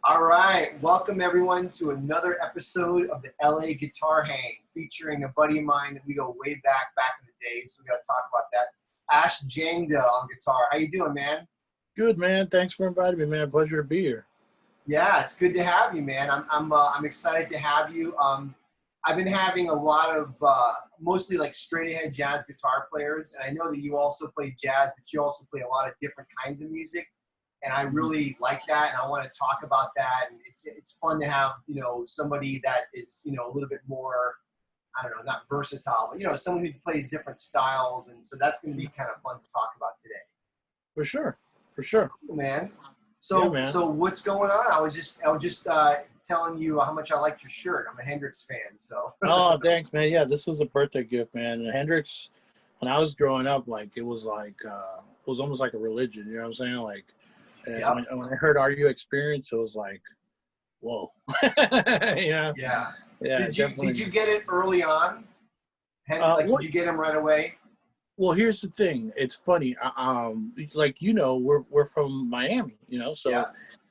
All right, welcome everyone to another episode of the LA Guitar Hang, featuring a buddy of mine that we go way back in the day, so we got to talk about that. Ash Jangda on guitar. How you doing, man? Good, man. Thanks for inviting me, man. Pleasure to be here. Yeah, it's good to have you, man. I'm excited to have you. I've been having a lot of mostly like straight ahead jazz guitar players, and I know that you also play jazz, but you also play a lot of different kinds of music. And I really like that, and I want to talk about that. And it's fun to have, somebody that is, a little bit more, I don't know, not versatile, but, someone who plays different styles. And so that's going to be kind of fun to talk about today. For sure. For sure. Cool, man. So, Yeah, man. So what's going on? I was just telling you how much I liked your shirt. I'm a Hendrix fan, so. Oh, thanks, man. Yeah, this was a birthday gift, man. And Hendrix, when I was growing up, it was almost like a religion. You know what I'm saying? Yep. When I heard "Are You Experienced," it was like, whoa. Yeah. Yeah. Did you get it early on? Did you get him right away? Well, here's the thing. It's funny. We're from Miami, so yeah.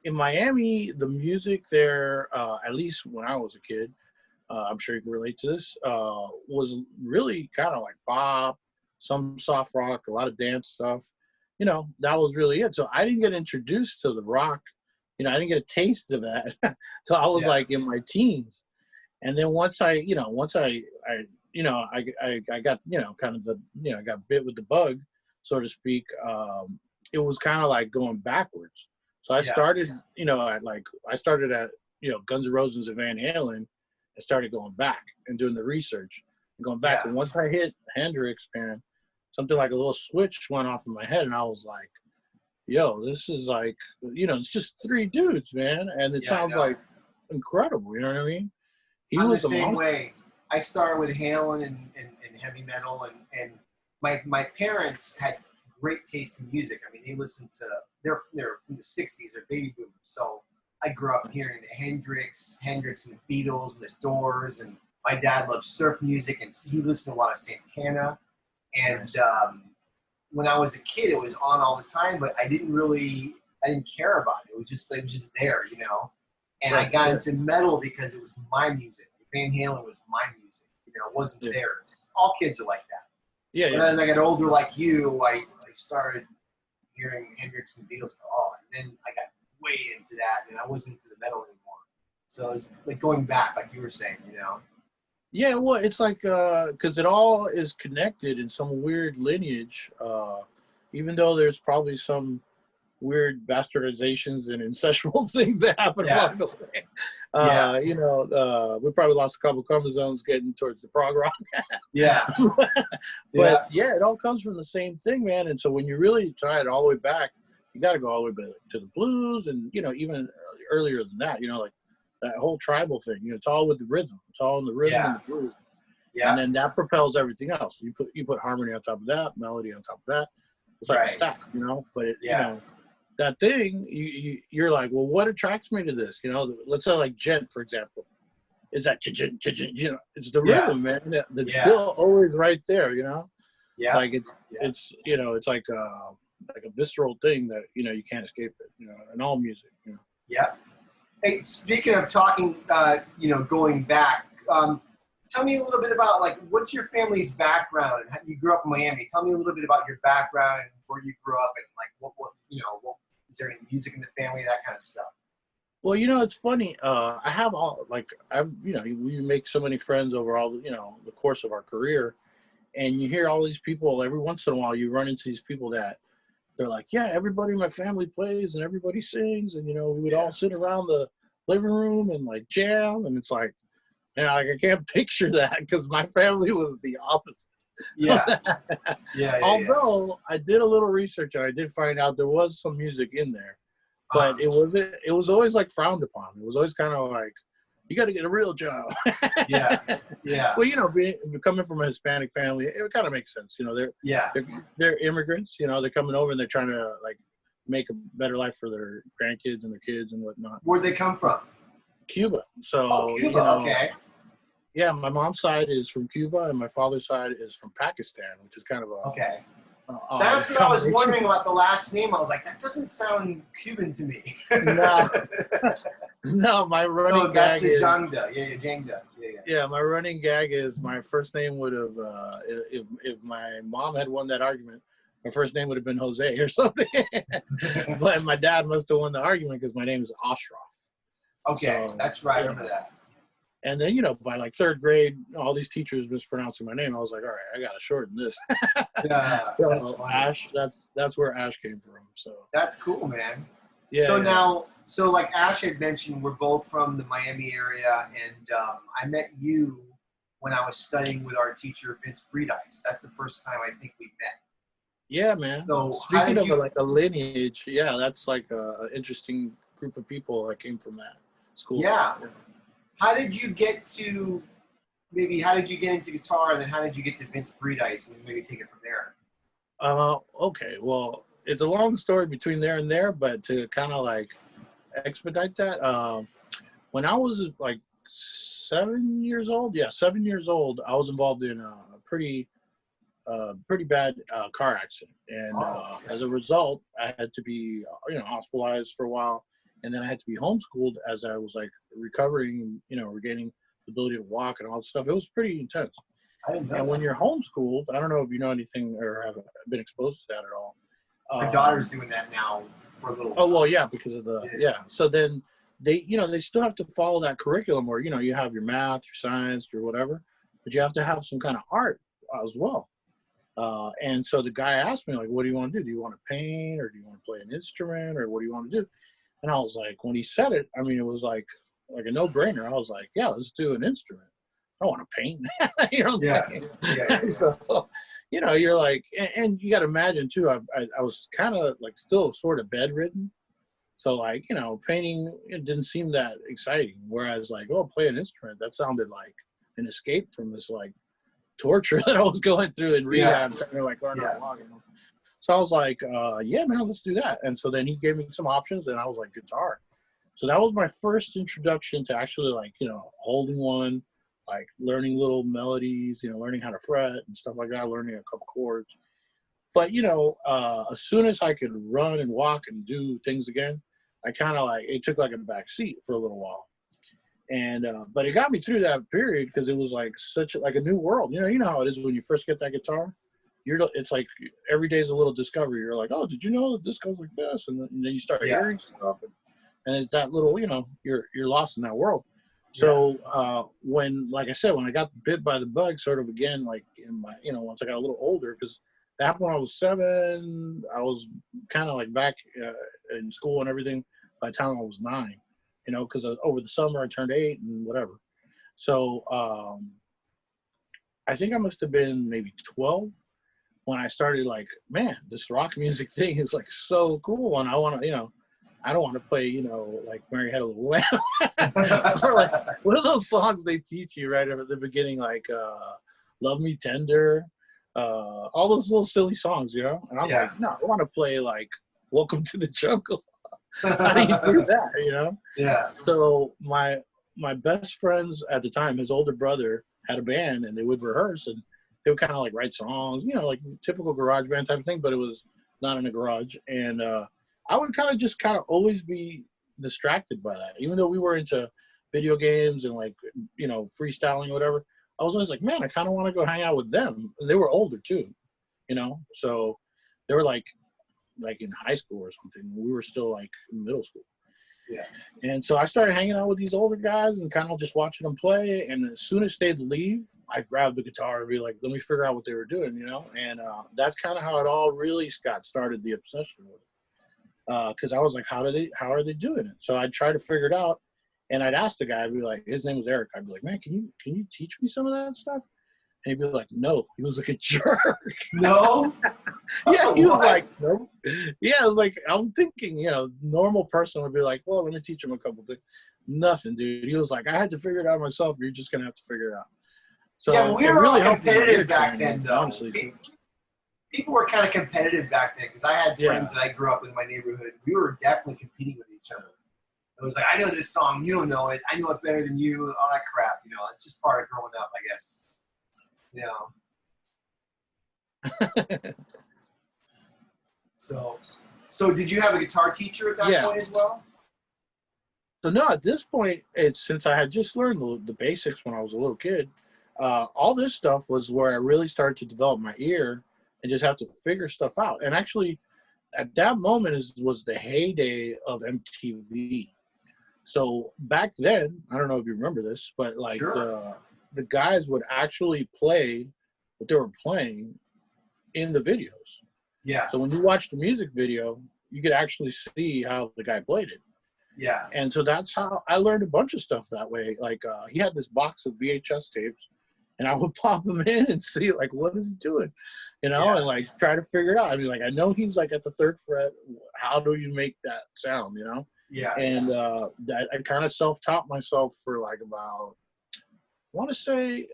In Miami, the music there, at least when I was a kid, I'm sure you can relate to this, was really kind of like pop, some soft rock, a lot of dance stuff. That was really it. So I didn't get introduced to the rock. I didn't get a taste of that. So I was like in my teens. And then once I got, kind of I got bit with the bug, so to speak. It was kind of like going backwards. So I started, I started at, Guns N' Roses and Van Halen. I started going back and doing the research and going back. And once I hit Hendrix, man, something like a little switch went off in my head, and I was like, yo, this is like, it's just three dudes, man. And it sounds like incredible. You know what I mean? I'm the same way. I started with Halen and heavy metal, and my parents had great taste in music. I mean, they listened to, they're from the 60s, they're baby boomers. So I grew up hearing the Hendrix and the Beatles and the Doors, and my dad loved surf music, and he listened to a lot of Santana. And when I was a kid, it was on all the time, but I didn't care about it. It was just there, And I got into metal because it was my music. Van Halen was my music. It wasn't theirs. All kids are like that. Yeah. But as I got older, like you, I started hearing Hendrix and Beatles. And then I got way into that, and I wasn't into the metal anymore. So it's like going back, like you were saying, Yeah, well, it's like, because it all is connected in some weird lineage, even though there's probably some weird bastardizations and incestual things that happen along the way. We probably lost a couple chromosomes getting towards the prog rock. But it all comes from the same thing, man. And so when you really try it all the way back, you got to go all the way back to the blues, and even earlier than that, that whole tribal thing. It's all with the rhythm. It's all in the rhythm and the blues. Yeah. And then that propels everything else. You put harmony on top of that, melody on top of that. It's like a stack, But that thing, you're like, well, what attracts me to this? Let's say like Gent, for example. Is that it's the rhythm, man. That's still always right there, Yeah. Like it's it's like a visceral thing that you can't escape it. In all music. Yeah. Hey, speaking of talking, going back, tell me a little bit about what's your family's background? You grew up in Miami. Tell me a little bit about your background and where you grew up, and what is there any music in the family, that kind of stuff? Well, it's funny. I have we make so many friends over all the course of our career, and you hear all these people every once in a while. You run into these people that they're like, yeah, everybody in my family plays and everybody sings, and we would all sit around the living room and jam, and it's like, I can't picture that because my family was the opposite. Although I did a little research and I did find out there was some music in there, but it was always frowned upon. It was always kind of like, you got to get a real job. Well, coming from a Hispanic family, it kind of makes sense. They're immigrants. They're coming over and they're trying to make a better life for their grandkids and their kids and whatnot. Where'd they come from? Cuba. So Cuba. Okay. Yeah, my mom's side is from Cuba and my father's side is from Pakistan, which is kind of a That's what I was wondering about the last name. I was like, that doesn't sound Cuban to me. No. No, my So running that's gag the is Jangda. Yeah, yeah, Jangda. Yeah, yeah. yeah. My running gag is my first name would have if my mom had won that argument, my first name would have been Jose or something. But my dad must have won the argument because my name is Ashraf. Okay, So that's right. I you remember know, that. and then by like third grade, all these teachers mispronouncing my name. I was like, all right, I gotta shorten this. Yeah, that's So funny. Ash, that's where Ash came from. So That's cool, man. yeah, So yeah, now, so like Ash had mentioned, we're both from the Miami area, and I met you when I was studying with our teacher Vince Breedice. That's the first time I think we met. yeah, man. So how Speaking did of you? like a lineage, yeah, that's like a interesting group of people that came from that school. Yeah, Yeah. how did you get to? Maybe how did you get into guitar, and then how did you get to Vince Breedice, and maybe take it from there? Okay. Well, it's a long story between there and there, but to kind of like expedite that, when I was like 7 years old, yeah, 7 years old, I was involved in a pretty bad car accident, and Oh, as a result, I had to be hospitalized for a while, and then I had to be homeschooled as I was like recovering, regaining the ability to walk and all that stuff. It was pretty intense. I didn't know And when that. you're homeschooled, I don't know if you know anything or have been exposed to that at all. My daughter's doing that now for a little Oh while. well, yeah, because of the yeah. So then they still have to follow that curriculum where you have your math, your science, your whatever, but you have to have some kind of art as well. And so the guy asked me like, "What do you want to do? Do you want to paint, or do you want to play an instrument, or what do you want to do?" And I was like, when he said it, I mean, it was like a no-brainer. I was like, "Yeah, let's do an instrument. I don't want to paint." You know what Yeah, I'm saying? yeah, yeah, yeah. So, you're like, and you got to imagine too. I was kind of like still sort of bedridden, so like painting it didn't seem that exciting. Whereas like, oh, play an instrument, that sounded like an escape from this like torture that I was going through in Yeah, rehab, trying to like learn how yeah. to walk. So I was like, yeah, man, let's do that. And so then he gave me some options, and I was like, guitar. So that was my first introduction to actually like holding one, like learning little melodies, learning how to fret and stuff like that, learning a couple chords. But as soon as I could run and walk and do things again, I kind of like it took like a back seat for a little while. And but it got me through that period because it was like such like a new world. You know how it is when you first get that guitar. It's like every day is a little discovery. You're like, oh, did you know that this goes like this? And then you start Yeah. hearing stuff, and it's that little, you're lost in that world. Yeah. So when, like I said, when I got bit by the bug, sort of again, like in my, once I got a little older, because that happened when I was 7. I was kind of like back in school and everything by the time I was 9. Because over the summer I turned 8 and whatever. So I think I must have been maybe 12 when I started like, man, this rock music thing is like so cool, and I want to, I don't want to play, like Mary Had a Little Lamb, or like one of those songs they teach you right at the beginning, like "Love Me Tender," all those little silly songs, And I'm Yeah. like, no, I want to play like "Welcome to the Jungle." How do you do that, Yeah. So my best friends at the time, his older brother had a band, and they would rehearse, and they would kind of like write songs, like typical garage band type of thing, but it was not in a garage. And I would kind of always be distracted by that, even though we were into video games and like freestyling or whatever. I was always like, man, I kind of want to go hang out with them. And they were older too, so they were like in high school or something. We were still like in middle school. Yeah. And so I started hanging out with these older guys and kind of just watching them play. And as soon as they'd leave, I'd grab the guitar and be like, let me figure out what they were doing, And that's kind of how it all really got started, the obsession with it. Because I was like, how are they doing it? So I'd try to figure it out. And I'd ask the guy, I'd be like, his name was Eric. I'd be like, man, can you teach me some of that stuff? And he'd be like, no. He was like a jerk. No. Yeah, he was What? like, no. Yeah, I was like, I'm thinking, normal person would be like, well, let me teach him a couple things. Nothing, dude. He was like, I had to figure it out myself. You're just gonna have to figure it out. So Yeah, but we it were all really helped with my ear competitive back training, then, though. honestly. People were kind of competitive back then because I had Yeah. friends that I grew up with in my neighborhood. We were definitely competing with each other. It was like, I know this song, you don't know it. I know it better than you. All that crap, It's just part of growing up, I guess. So did you have a guitar teacher at that Yeah. point as well? So no, at this point, it's since I had just learned the basics when I was a little kid. All this stuff was where I really started to develop my ear and just have to figure stuff out. And actually, at that moment was the heyday of MTV. So back then, I don't know if you remember this, but like Sure. the guys would actually play what they were playing in the videos. Yeah. So when you watch the music video, you could actually see how the guy played it. Yeah. And so that's how I learned a bunch of stuff that way. Like he had this box of VHS tapes, and I would pop them in and see like what is he doing, Yeah. and like try to figure it out. I mean, like I know he's like at the third fret. How do you make that sound? Yeah. And that I kind of self-taught myself for like about, I want to say,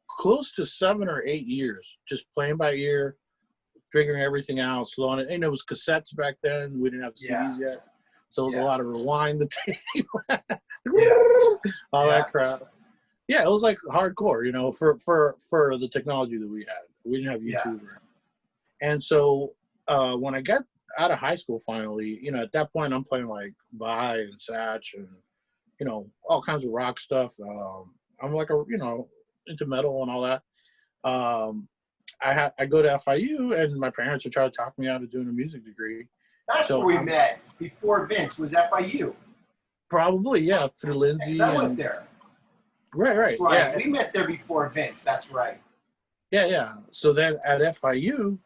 close to 7 or 8 years, just playing by ear, figuring everything out, slowing it. And it was cassettes back then. We didn't have CDs yet. So it was a lot of rewind the tape, all that crap. Yeah, it was like hardcore, for the technology that we had. We didn't have YouTube. Yeah. And so when I got out of high school finally, at that point I'm playing like Vai and Satch and, all kinds of rock stuff. I'm like into metal and all that. I go to FIU and my parents are trying to talk me out of doing a music degree. That's where we met before Vince was FIU. Probably, yeah, through Lindsay. I went there. Right. That's right. Yeah. We met there before Vince. That's right. Yeah. So then at FIU,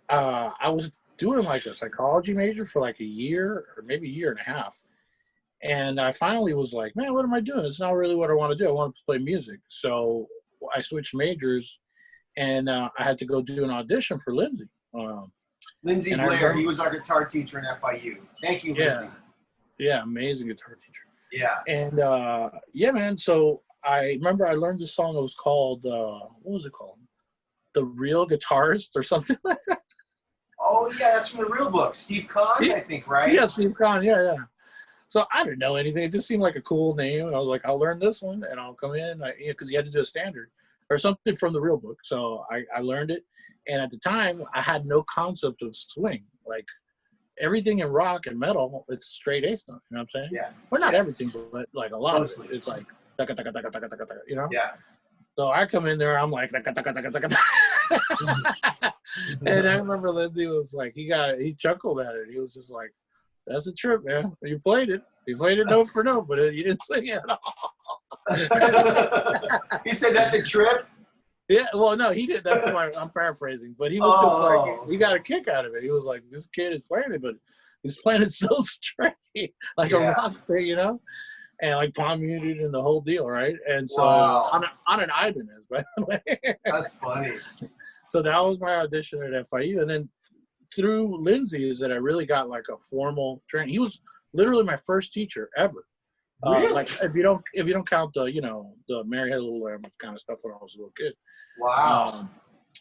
I was doing like a psychology major for like a year or maybe a year and a half. And I finally was like, man, what am I doing? It's not really what I want to do. I want to play music. So I switched majors and I had to go do an audition for Lindsay. Lindsay Blair, he was our guitar teacher in FIU. Thank you, Lindsay. Yeah, amazing guitar teacher. Yeah. And man, so I remember I learned this song. It was called, what was it called? The Real Guitarist or something like that. Oh, yeah, that's from the real book. Steve Kahn, I think, right? Yeah, Steve Kahn, yeah. So I didn't know anything. It just seemed like a cool name. And I was like, I'll learn this one and I'll come in. Because you had to do a standard or something from the real book. So I learned it. And at the time, I had no concept of swing. Like, everything in rock and metal, it's straight A stuff. You know what I'm saying? Yeah. Well, not everything, but like a lot Mostly. of it. It's like, taka, taka, taka, taka, taka, taka, Yeah. So I come in there, I'm like, taka, taka, taka, taka, taka. And I remember Lindsay was like, he chuckled at it. He was just like, that's a trip, man. You played it. You played it note for note, but you didn't sing it at all. He said that's a trip? Yeah, well, no, he did. I'm paraphrasing, but he was just like, he got a kick out of it. He was like, this kid is playing it, but he's playing it so straight, like a rock thing, and like palm muted and the whole deal, right? And so on an Ibanez, by the way. That's funny. So that was my audition at FIU, and then through Lindsay is that I really got like a formal training. He was literally my first teacher ever. Really? Like if you don't count the the Mary Had a Little Lamb kind of stuff when I was a little kid. Wow.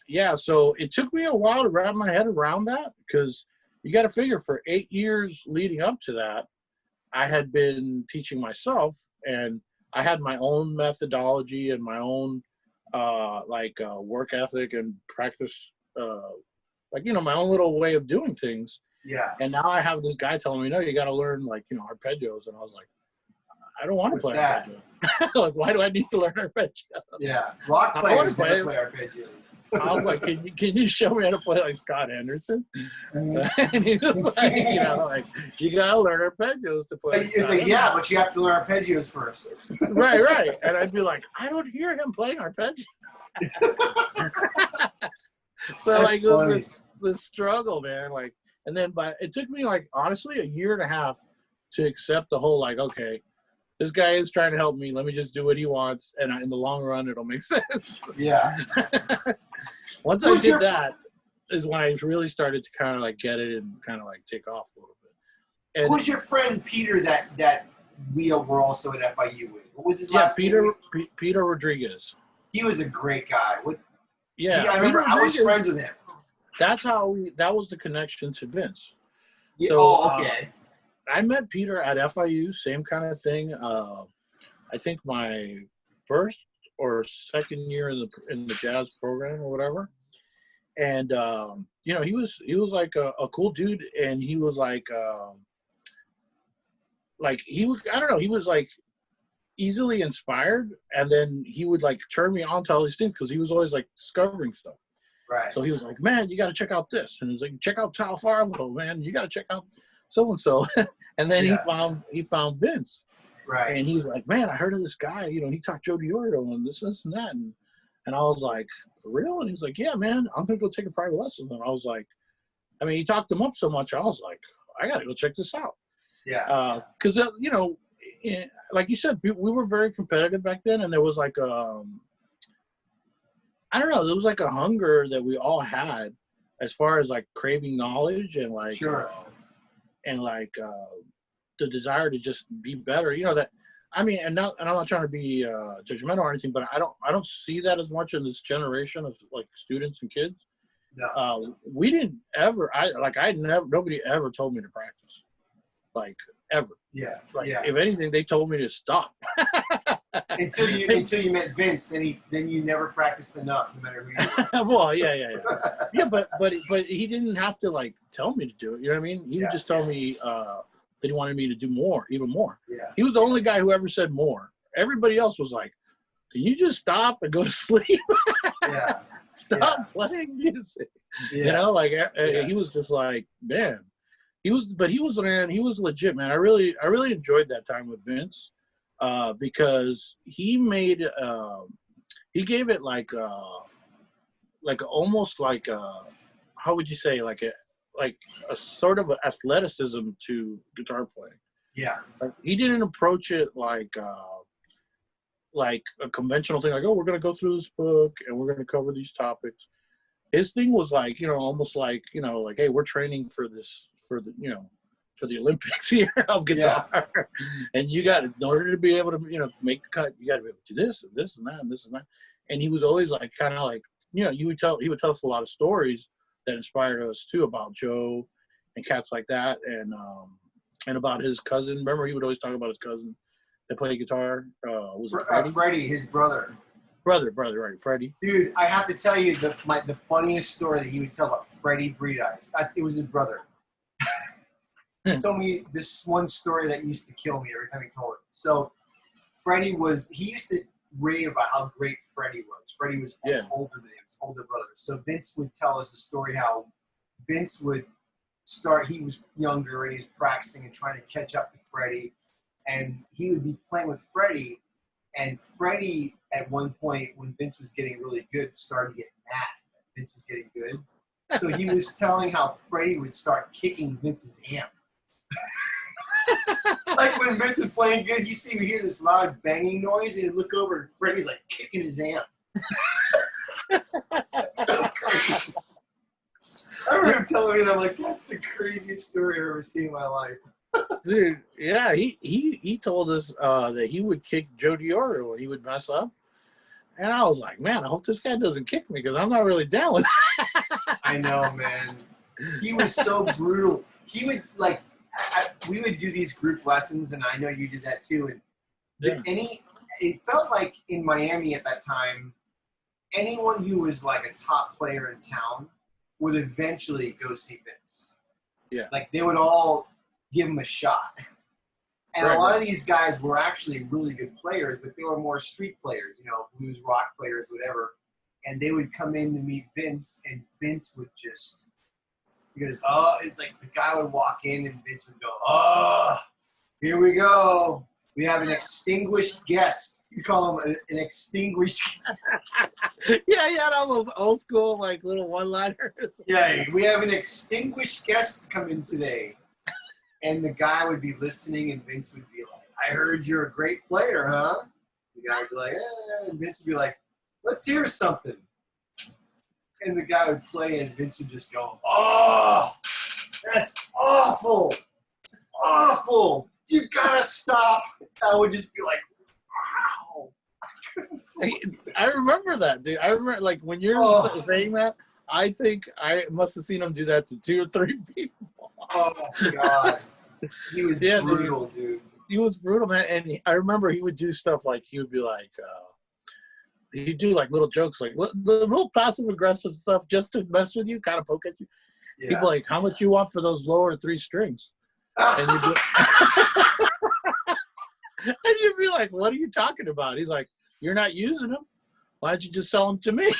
Yeah, so it took me a while to wrap my head around that because you got to figure for 8 years leading up to that, I had been teaching myself and I had my own methodology and my own work ethic and practice, my own little way of doing things. Yeah. And now I have this guy telling me, no, you got to learn arpeggios, and I was like, I don't want to play arpeggios. Like, why do I need to learn arpeggios? Yeah, rock players never play arpeggios. I was like, can you show me how to play like Scott Henderson? And he was like, you gotta learn arpeggios to play. He's like, yeah, but you have to learn arpeggios first. Right. And I'd be like, I don't hear him playing arpeggios. So That's it was funny. the struggle, man. Like, and then it took me like honestly a year and a half to accept the whole okay, this guy is trying to help me. Let me just do what he wants, and in the long run, it'll make sense. Yeah. Once I did that, is when I really started to kind of get it and kind of take off a little bit. And who's your friend Peter that we were also at FIU with? What was his last name? Peter Rodriguez. He was a great guy. I remember I was friends with him. That's how that was the connection to Vince. Yeah, So, okay. I met Peter at FIU, same kind of thing. I think my first or second year in the jazz program or whatever. And he was like a cool dude, and he was like like he would, I don't know, he was like easily inspired, and then he would like turn me on to all these things because he was always like discovering stuff. Right. So he was like, man, you got to check out this, and he's like, check out Tal Farlow, man, you got to check out so and so. And then he found Vince, right, and he's like, man, I heard of this guy, you know, he taught Joe DiOrio and this and that, and I was like, for real? And he's like, yeah, man, I'm gonna go take a private lesson. And I was like, I mean, he talked him up so much, I was like, I got to go check this out. Yeah. Because you know, like you said, we were very competitive back then, and there was like I don't know, there was like a hunger that we all had as far as like craving knowledge and like sure. And like the desire to just be better. You know that. I mean, and I'm not trying to be judgmental or anything, but I don't see that as much in this generation of like students and kids. No. We didn't ever. Nobody ever told me to practice, like ever. Yeah. Like yeah. if anything, they told me to stop. until you met Vince, then you never practiced enough, no matter who you were. Well, yeah, but he didn't have to like tell me to do it. You know what I mean? He would just tell me that he wanted me to do more, even more. Yeah. He was the only guy who ever said more. Everybody else was like, "Can you just stop and go to sleep? Yeah. Stop playing music." Yeah. You know, like he was just like, man. He was legit, man. I really enjoyed that time with Vince. Because he made he gave it like almost like how would you say, like a sort of athleticism to guitar playing. Yeah. He didn't approach it like a conventional thing, like, oh, we're gonna go through this book and we're gonna cover these topics. His thing was like, you know, almost like, you know, like, hey, we're training for the Olympics here of guitar. Yeah. And you got to, in order to be able to, you know, make the cut, you got to be able to do this and this and that and this and that. And he was always like, kind of like, you know, he would tell us a lot of stories that inspired us too, about Joe and cats like that. And about his cousin. Remember, he would always talk about his cousin that played guitar. Was it Freddie? Freddie, his brother. Brother, right, Freddie. Dude, I have to tell you the funniest story that he would tell about Freddie Breed Eyes. It was his brother. He told me this one story that used to kill me every time he told it. So Freddie he used to rave about how great Freddie was. Freddie was older than him, his older brother. So Vince would tell us a story how Vince would start, he was younger and he was practicing and trying to catch up to Freddie. And he would be playing with Freddie. And Freddie, at one point, when Vince was getting really good, started to get mad. Vince was getting good. So he was telling how Freddie would start kicking Vince's amp. Like when Vince was playing good, he'd hear this loud banging noise, and he'd look over, and Freddie's like kicking his amp. So crazy. I remember him telling me that, I'm like, that's the craziest story I've ever seen in my life. Dude, yeah, he told us that he would kick Joe DiOrio when he would mess up. And I was like, man, I hope this guy doesn't kick me because I'm not really down with it. I know, man. He was so brutal. He would, like, we would do these group lessons, and I know you did that too. And it felt like in Miami at that time, anyone who was like a top player in town would eventually go see Vince. Yeah. Like they would all give him a shot. And a lot of these guys were actually really good players, but they were more street players, you know, blues, rock players, whatever. And they would come in to meet Vince, and Vince would just, he goes, oh, it's like the guy would walk in and Vince would go, oh, here we go. We have an extinguished guest. You call him an extinguished Yeah, he had all those old school, like, little one-liners. Yeah, we have an extinguished guest come in today. And the guy would be listening, and Vince would be like, I heard you're a great player, huh? The guy would be like, eh. And Vince would be like, let's hear something. And the guy would play, and Vince would just go, oh, that's awful. It's awful. You gotta stop. I would just be like, wow. I remember that, dude. I remember, like, when you're saying that, I think I must have seen him do that to 2 or 3 people. Oh, my God. He was brutal, dude. He was brutal, man. And I remember he would do stuff like, he would be like, he'd do like little jokes, like little passive-aggressive stuff just to mess with you, kind of poke at you. Yeah. He'd be like, how much you want for those lower 3 strings? And you'd be And you'd be like, what are you talking about? He's like, you're not using them. Why don't you just sell them to me?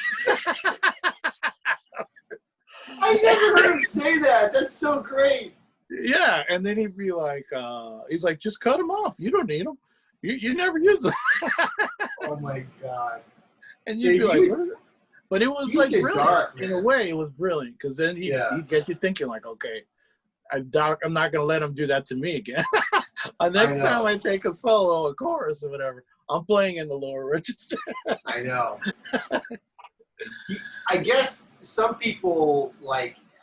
I never heard him say that. That's so great. Yeah, and then he'd be like, he's like, just cut them off. You don't need them. You never use them. Oh my God. And you'd be like, what is it? But it was like brilliant. Dark, in a way. It was brilliant because then he'd get you thinking like, okay, I'm not going to let him do that to me again. Next time I take a solo, a chorus, or whatever, I'm playing in the lower register. I know. I guess some people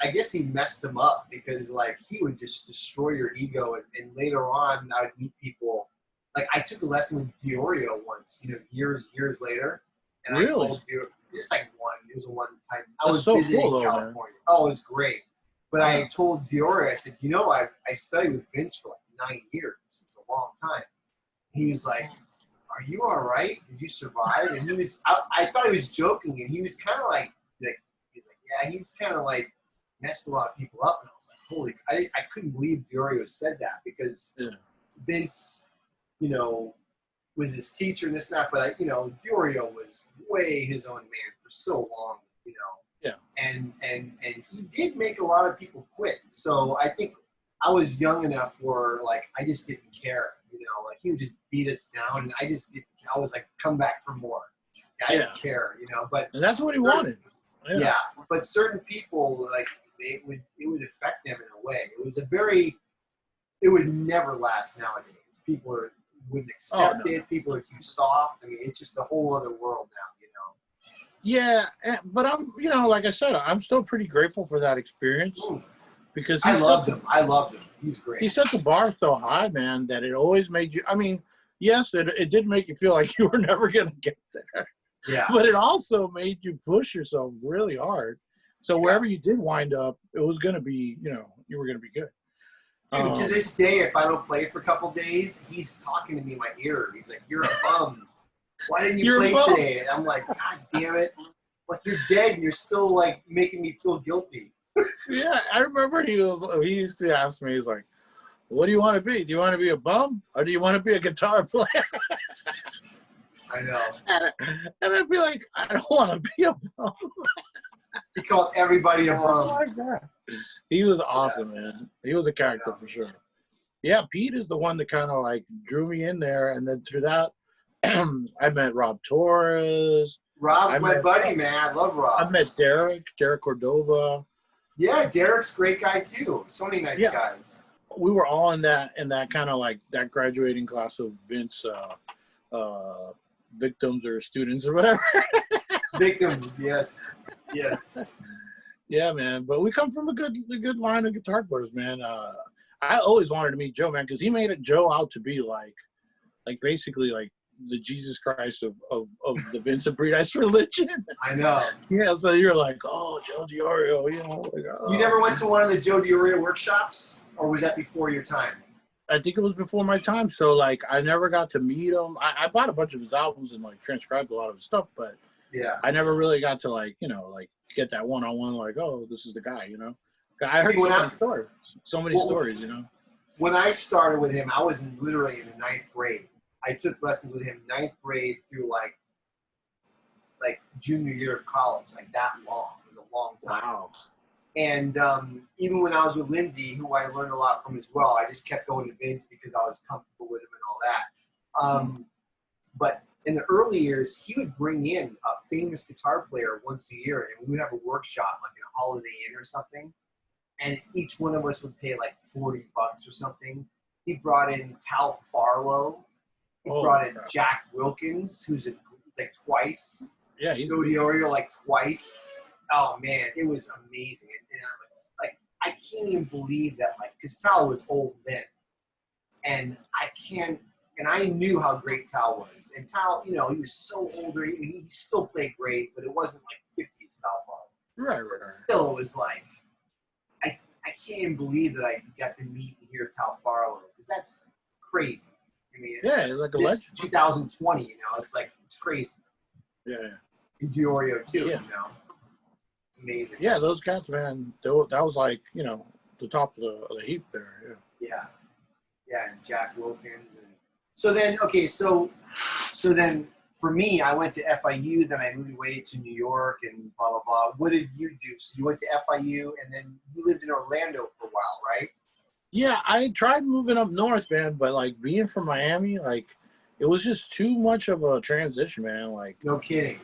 I guess he messed him up because he would just destroy your ego, and later on I would meet people. Like I took a lesson with Diorio once, years later, and I told you just one. It was a one time. I was visiting California. Oh, it was great. But I told Diorio, I said, I studied with Vince for 9 years. It was a long time. He was like, "Are you all right? Did you survive?" And he was. I thought he was joking, and he was kind of he's like, yeah, he's kind of messed a lot of people up, and I was like, holy! I couldn't believe Diorio said that because Vince, was his teacher and this and that, but Diorio was way his own man for so long, Yeah. And he did make a lot of people quit. So I think I was young enough where I just didn't care, he would just beat us down, and I just didn't. I was like, come back for more. I didn't care, But and that's what he wanted. Yeah. But certain people it would affect them in a way. It would never last nowadays. People wouldn't accept it. People are too soft. I mean, it's just a whole other world now, Yeah, but I'm, like I said, I'm still pretty grateful for that experience because I loved him. He was great. He set the bar so high, man, that it always made you. I mean, yes, it did make you feel like you were never going to get there. Yeah. But it also made you push yourself really hard. So wherever you did wind up, it was going to be, you were going to be good. Dude, to this day, if I don't play for a couple days, he's talking to me in my ear. He's like, "You're a bum. Why didn't you play today?" And I'm like, "God damn it! You're dead, and you're still making me feel guilty." Yeah, I remember he used to ask me, he's like, "What do you want to be? Do you want to be a bum or do you want to be a guitar player?" I know. And I'd be like, "I don't want to be a bum." He called everybody a bum. Oh my God. He was awesome, man. He was a character for sure. Yeah, Pete is the one that kind of drew me in there, and then through that, I met Rob Torres. Rob's my buddy, man. I love Rob. I met Derek Cordova. Yeah, Derek's a great guy too. So many nice guys. We were all in that kind of that graduating class of Vince victims or students or whatever. Victims, yes. Yeah, man. But we come from a good line of guitar players, man. I always wanted to meet Joe, man, because he made Joe out to be basically the Jesus Christ of the Vincent Breedice religion. I know. Yeah, so you're like, oh, Joe Diorio, You never went to one of the Joe Diorio workshops, or was that before your time? I think it was before my time. So I never got to meet him. I bought a bunch of his albums and transcribed a lot of his stuff, but I never really got to get that one-on-one, oh, this is the guy, I heard so many stories, When I started with him, I was literally in the 9th grade. I took lessons with him 9th grade through junior year of college, that long. It was a long time. Wow. And even when I was with Lindsay, who I learned a lot from as well, I just kept going to Vince because I was comfortable with him and all that. But in the early years, he would bring in a famous guitar player once a year, and we would have a workshop, in a Holiday Inn or something. And each one of us would pay $40 or something. He brought in Tal Farlow. He brought in Jack Wilkins, who's twice. Yeah, he's Joe Diorio twice. Oh man, it was amazing. And I can't even believe that because Tal was old then, and I knew how great Tal was. And Tal, he was so older. He still played great, but it wasn't 50s Tal Farlow. Right. Still, it was I can't even believe that I got to meet and hear Tal Farlow because that's crazy. I mean, yeah, it's like a legend. 2020, it's crazy. Yeah. And Diorio too, Yeah. It's amazing. Yeah, those cats, man, that was the top of the heap there. Yeah, and Jack Wilkins and So then, okay, so then for me, I went to FIU, then I moved away to New York and blah, blah, blah. What did you do? So you went to FIU and then you lived in Orlando for a while, right? Yeah, I tried moving up north, man, but like being from Miami, like it was just too much of a transition, man. Like, No kidding.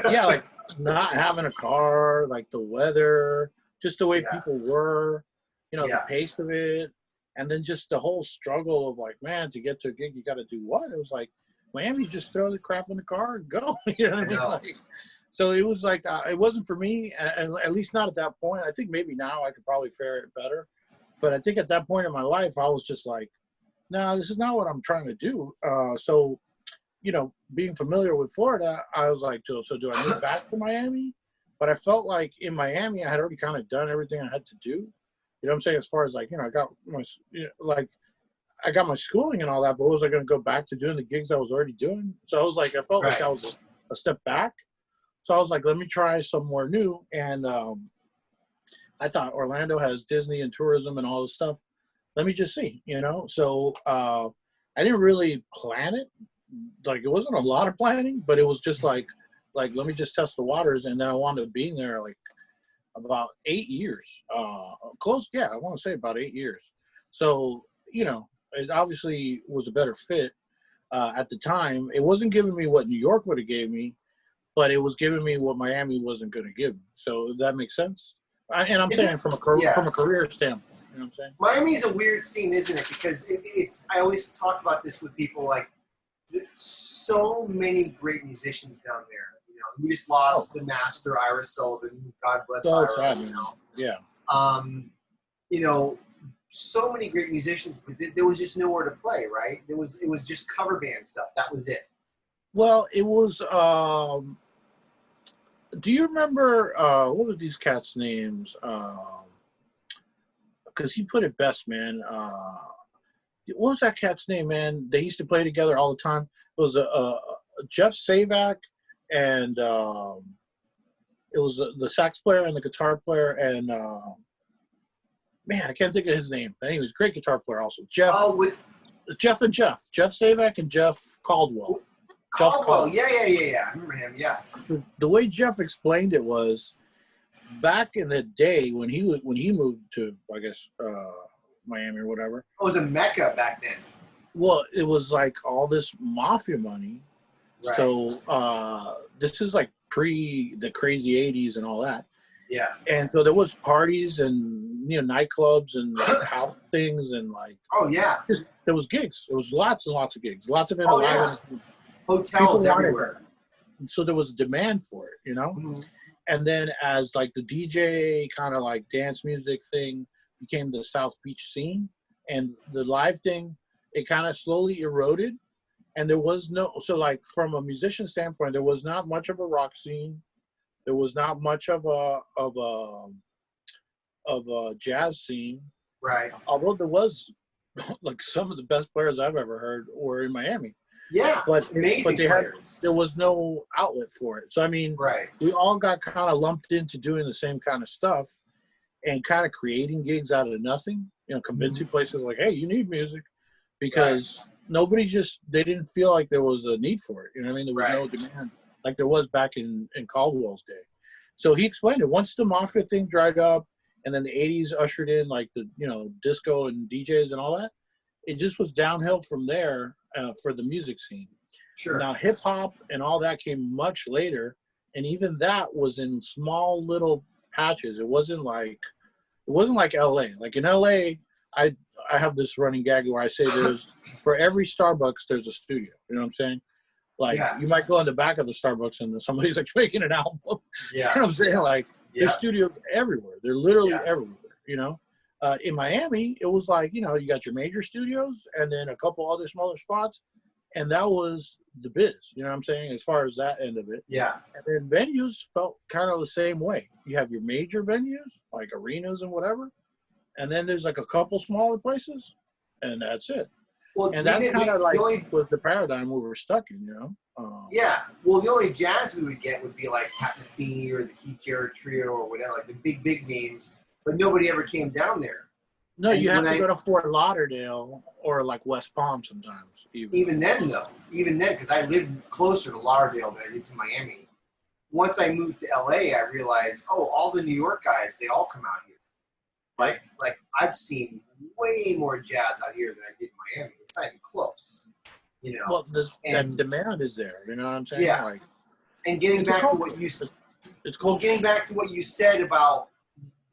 yeah, like not having a car, like the weather, just the way Yeah, people were, the yeah, pace of it, and then just the whole struggle of like, man, to get to a gig, you got to do what? It was like Miami, just throw the crap in the car and go. You know what I I mean? know. Like, so it was like it wasn't for me, at least not at that point. I think maybe now I could probably fare it better, but I think at that point in my life, I was just like, no, this is not what I'm trying to do. So being familiar with Florida, I was like, so do I move back to Miami? But I felt like in Miami, I had already kind of done everything I had to do. You know what I'm saying? As far as like, I got my, like, I got my schooling and all that, but was I going to go back to doing the gigs I was already doing? So I was like, I felt like Right. that was a step back. So I was like, let me try somewhere new. And I thought Orlando has Disney and tourism and all this stuff. Let me just see. So I didn't really plan it. Like it wasn't a lot of planning, but it was just like let me just test the waters. And then I wound up being there like about 8 years. Close, yeah, I want to say about 8 years. So it obviously was a better fit at the time. It wasn't giving me what New York would have gave me, but it was giving me what Miami wasn't going to give me. So that makes sense. And I'm Is saying it? from Yeah. a career standpoint. You know what I'm saying? Miami's a weird scene, isn't it? Because it's. I always talk about this with people. Like, there's so many great musicians down there. We just Oh, lost the master, Ira Sullivan. God bless so Ira. sad, man. Yeah. Um, you know, so many great musicians, but there was just nowhere to play. Right? It was just cover band stuff. That was it. Well, it was. Do you remember what were these cats' names? Because he put it best, man. What was that cat's name, man? They used to play together all the time. It was Jeff Savak, and it was the sax player and the guitar player, and man, I can't think of his name. But anyways, great guitar player also. Oh, with Jeff Savak and Jeff Caldwell. Caldwell. Yeah. I remember him. Yeah. The way Jeff explained it was back in the day when he moved to, I guess, Miami or whatever. It was a mecca back then. Well, it was like all this mafia money. Right. So this is like pre the crazy 80s and all that. Yeah. And so there was parties and nightclubs and like house things and like Oh yeah. there was gigs. There was lots and lots of gigs. Lots of Oh yeah. Hotels everywhere. So there was demand for it, Mm-hmm. And then as like the DJ kind of like dance music thing became the South Beach scene and the live thing, it kind of slowly eroded. And there was so like from a musician standpoint, there was not much of a rock scene. There was not much of a jazz scene. Right. Although there was like some of the best players I've ever heard were in Miami. Yeah, but amazing players. There was no outlet for it. So I mean, right. We all got kind of lumped into doing the same kind of stuff and kind of creating gigs out of nothing. Convincing places like, hey, you need music, because nobody they didn't feel like there was a need for it. You know what I mean? There was no demand like there was back in Caldwell's day. So he explained it. Once the mafia thing dried up, and then the '80s ushered in like the disco and DJs and all that, it just was downhill from there for the music scene. Sure. Now hip hop and all that came much later, and even that was in small little patches. It wasn't like LA. Like in LA, I have this running gag where I say there's for every Starbucks there's a studio. You know what I'm saying? Like you might go in the back of the Starbucks and somebody's like making an album. Yeah. You know what I'm saying? Like there's studios everywhere. They're literally everywhere. In Miami, it was like, you got your major studios and then a couple other smaller spots. And that was the biz, you know what I'm saying, as far as that end of it. Yeah. And then venues felt kind of the same way. You have your major venues, like arenas and whatever. And then there's like a couple smaller places, and that's it. Well, and that's kind of like was the paradigm we were stuck in, Yeah. Well, the only jazz we would get would be like Pat Metheny or the Keith Jarrett Trio or whatever, like the big names. But nobody ever came down there. No, you have to go to Fort Lauderdale or like West Palm sometimes. Even then, though, because I lived closer to Lauderdale than I did to Miami. Once I moved to LA, I realized, oh, all the New York guys, they all come out here. Like I've seen way more jazz out here than I did in Miami. It's not even close, you know. Well, that demand is there. You know what I'm saying? Yeah. Like, and getting back to what you getting back to what you said about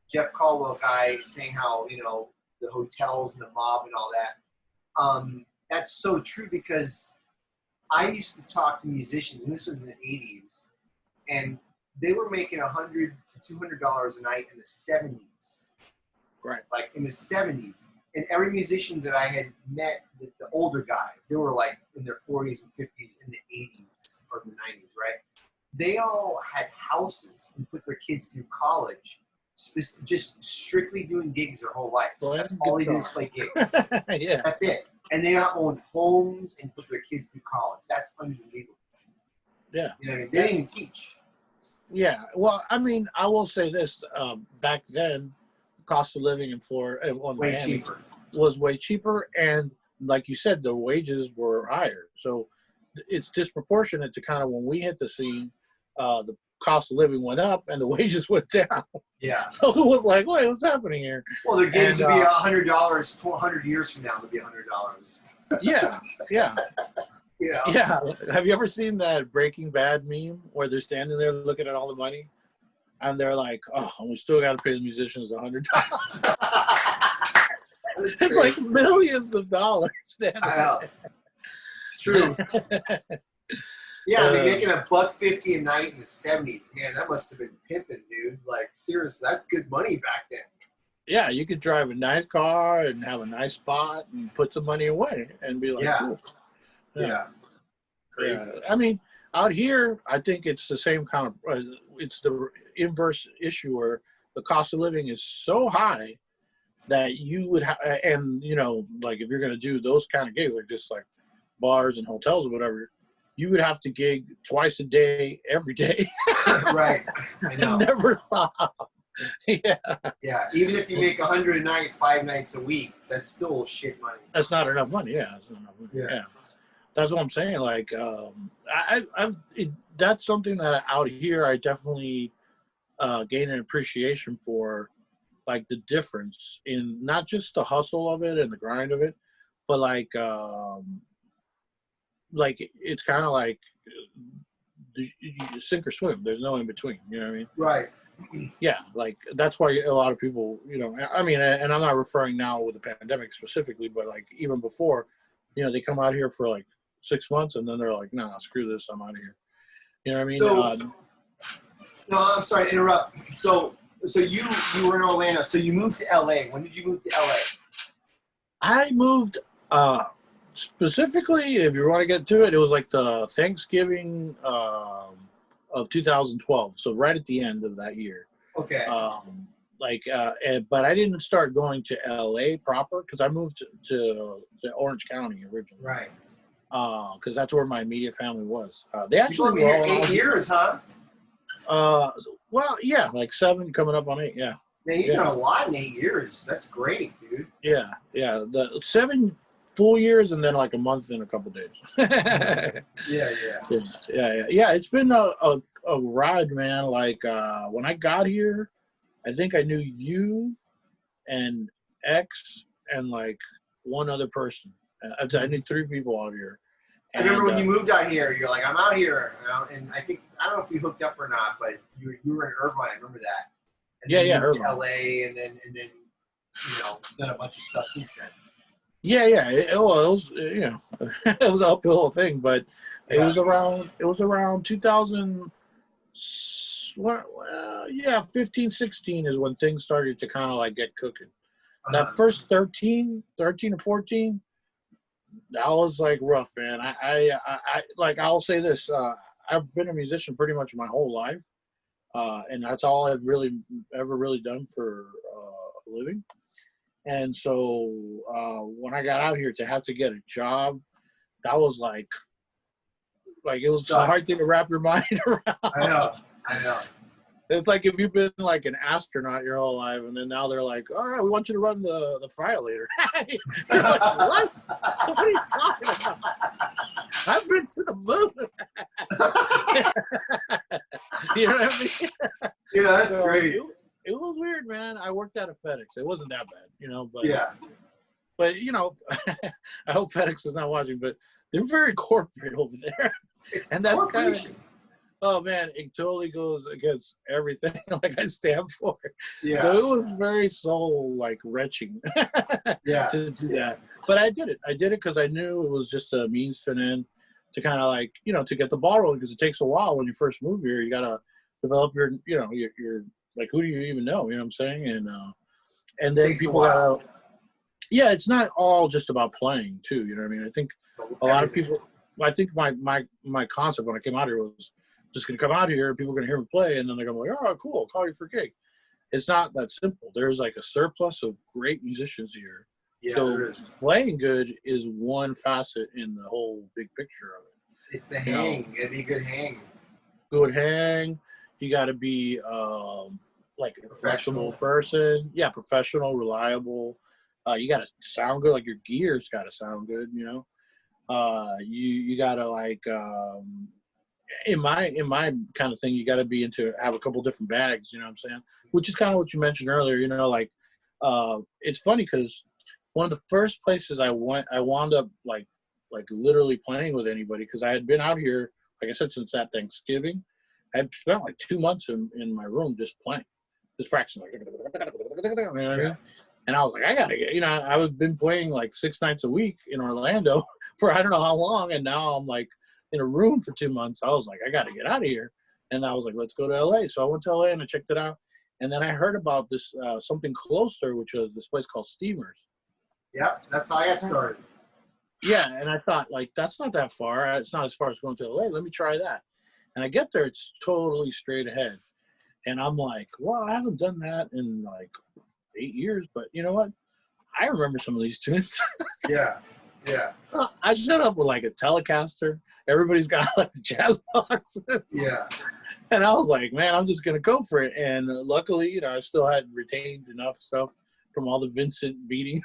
Jeff Caldwell guy saying how, you know, the hotels and the mob and all that. That's so true, because I used to talk to musicians, and this was in the 80s, and they were making $100 to $200 a night in the 70s. Right. Like in the 70s. And every musician that I had met, the older guys, they were like in their 40s and 50s in the 80s or the 90s, right? They all had houses and put their kids through college, just strictly doing gigs their whole life. That's all they did is play gigs. Yeah. That's it. And they owned homes and put their kids through college. That's unbelievable. Yeah. You know what I mean? They didn't even teach. Yeah. Well, I mean, I will say this. Back then, cost of living in Florida, Miami, was way cheaper. And like you said, the wages were higher. So it's disproportionate to kind of when we hit the scene, the cost of living went up and the wages went down. Yeah. So it was like, wait, what's happening here? Well, the gigs would be $100. 100 years from now, it'll be $100. Yeah. Yeah. You know? Yeah. Have you ever seen that Breaking Bad meme where they're standing there looking at all the money? And they're like, oh, we still got to pay the musicians $100. It's like millions of dollars. I know. It's true. Yeah, I mean, making $150 a night in the 70s, man, that must have been pimping, dude. Like, seriously, that's good money back then. Yeah, you could drive a nice car and have a nice spot and put some money away and be like, cool. Yeah. Crazy. Yeah. I mean, out here, I think it's the same kind of, it's the inverse issue where the cost of living is so high that you would have, and, you know, like if you're going to do those kind of gigs, like just like bars and hotels or whatever, you would have to gig twice a day, every day. Right. I know. Never stop. Yeah. Yeah. Even if you make $100 a night, 5 nights a week, that's still shit money. That's not enough money. Yeah. That's not enough money. Yeah. That's what I'm saying. Like, that's something that out here I definitely gain an appreciation for, like the difference in not just the hustle of it and the grind of it, but like it's kind of like you sink or swim. There's no in between. You know what I mean? Right. Yeah, like that's why a lot of people, you know, I mean, and I'm not referring now with the pandemic specifically, but like even before, you know, they come out here for like 6 months and then they're like, nah, screw this, I'm out of here. You know what I mean? So, no, I'm sorry to interrupt. So you were in Orlando. So you moved to LA. When did you move to LA? I moved specifically, if you want to get to it, it was like the Thanksgiving of 2012. So right at the end of that year. Okay. But I didn't start going to LA proper because I moved to Orange County originally. Right. Because that's where my immediate family was. They actually you were 8 years, huh? Well, yeah, like 7 coming up on 8. Yeah. Man, you've done a lot in 8 years. That's great, dude. Yeah. The 7 full years and then like a month and a couple days. Yeah. It's been a ride, man. Like when I got here, I think I knew you and X and like one other person. I knew 3 people out here. I remember when you moved out here, you're like, I'm out here. You know? And I don't know if you hooked up or not, but you were in Irvine. I remember that. And then you moved to LA and then, you know, done a bunch of stuff since then. Yeah. It was, you know, it was an uphill thing, but it was around 2000. 15, 16 is when things started to kind of like get cooking. That first 13 or 14, that was like rough, man. I I'll say this, I've been a musician pretty much my whole life, and that's all I've ever really done for a living. And so when I got out here to have to get a job, that was like it was a hard thing to wrap your mind around. I know. It's like if you've been like an astronaut your whole life, and then now they're like, all right, we want you to run the violator. You're like, what? What are you talking about? I've been to the moon. You know what I mean? Yeah, that's So great. It was weird, man. I worked at a FedEx. It wasn't that bad, you know, but Yeah. But you know, I hope FedEx is not watching, but they're very corporate over there. It's And that's kind of, corporation. oh man, it totally goes against everything like I stand for. Yeah. So it was very soul like wrenching Yeah. to do that. But I did it. I did it because I knew it was just a means to an end to kind of like, you know, to get the ball rolling, because it takes a while when you first move here. You gotta develop your, you know, your like, who do you even know? You know what I'm saying? And then Takes a people while. gotta, yeah, it's not all just about playing too. You know what I mean? I think So a lot of everything. people. I think my concept when I came out here was just going to come out here, people are going to hear me play, and then they're going to be like, oh, cool, I'll call you for a gig. It's not that simple. There's like a surplus of great musicians here. Yeah, So there is. playing good is one facet in the whole big picture of it. It's the You know, hang. It'd be a good hang. good hang. You got to be like a flexible person. Yeah, professional, reliable. You got to sound good. Like your gear's got to sound good. You know. You gotta like in my kind of thing, you gotta be into have a couple different bags, you know what I'm saying? Which is kind of what you mentioned earlier, you know, like it's funny because one of the first places I wound up like literally playing with anybody, because I had been out here, like I said, since that Thanksgiving. I had spent like 2 months in my room just playing, just practicing, like, you know what I mean? And I was like, I gotta get, you know, I've been playing like 6 nights a week in Orlando for I don't know how long, and now I'm like in a room for 2 months. I was like, I got to get out of here, and I was like, let's go to LA. So I went to LA and I checked it out, and then I heard about this something closer, which was this place called Steamers. Yeah, that's how I got started. Yeah, and I thought like that's not that far. It's not as far as going to LA. Let me try that. And I get there, it's totally straight ahead, and I'm like, well, I haven't done that in like 8 years, but you know what? I remember some of these tunes. Yeah, yeah, I showed up with like a Telecaster. Everybody's got like the jazz box. yeah. And I was like, man, I'm just going to go for it. And luckily, you know, I still had retained enough stuff from all the Vincent beatings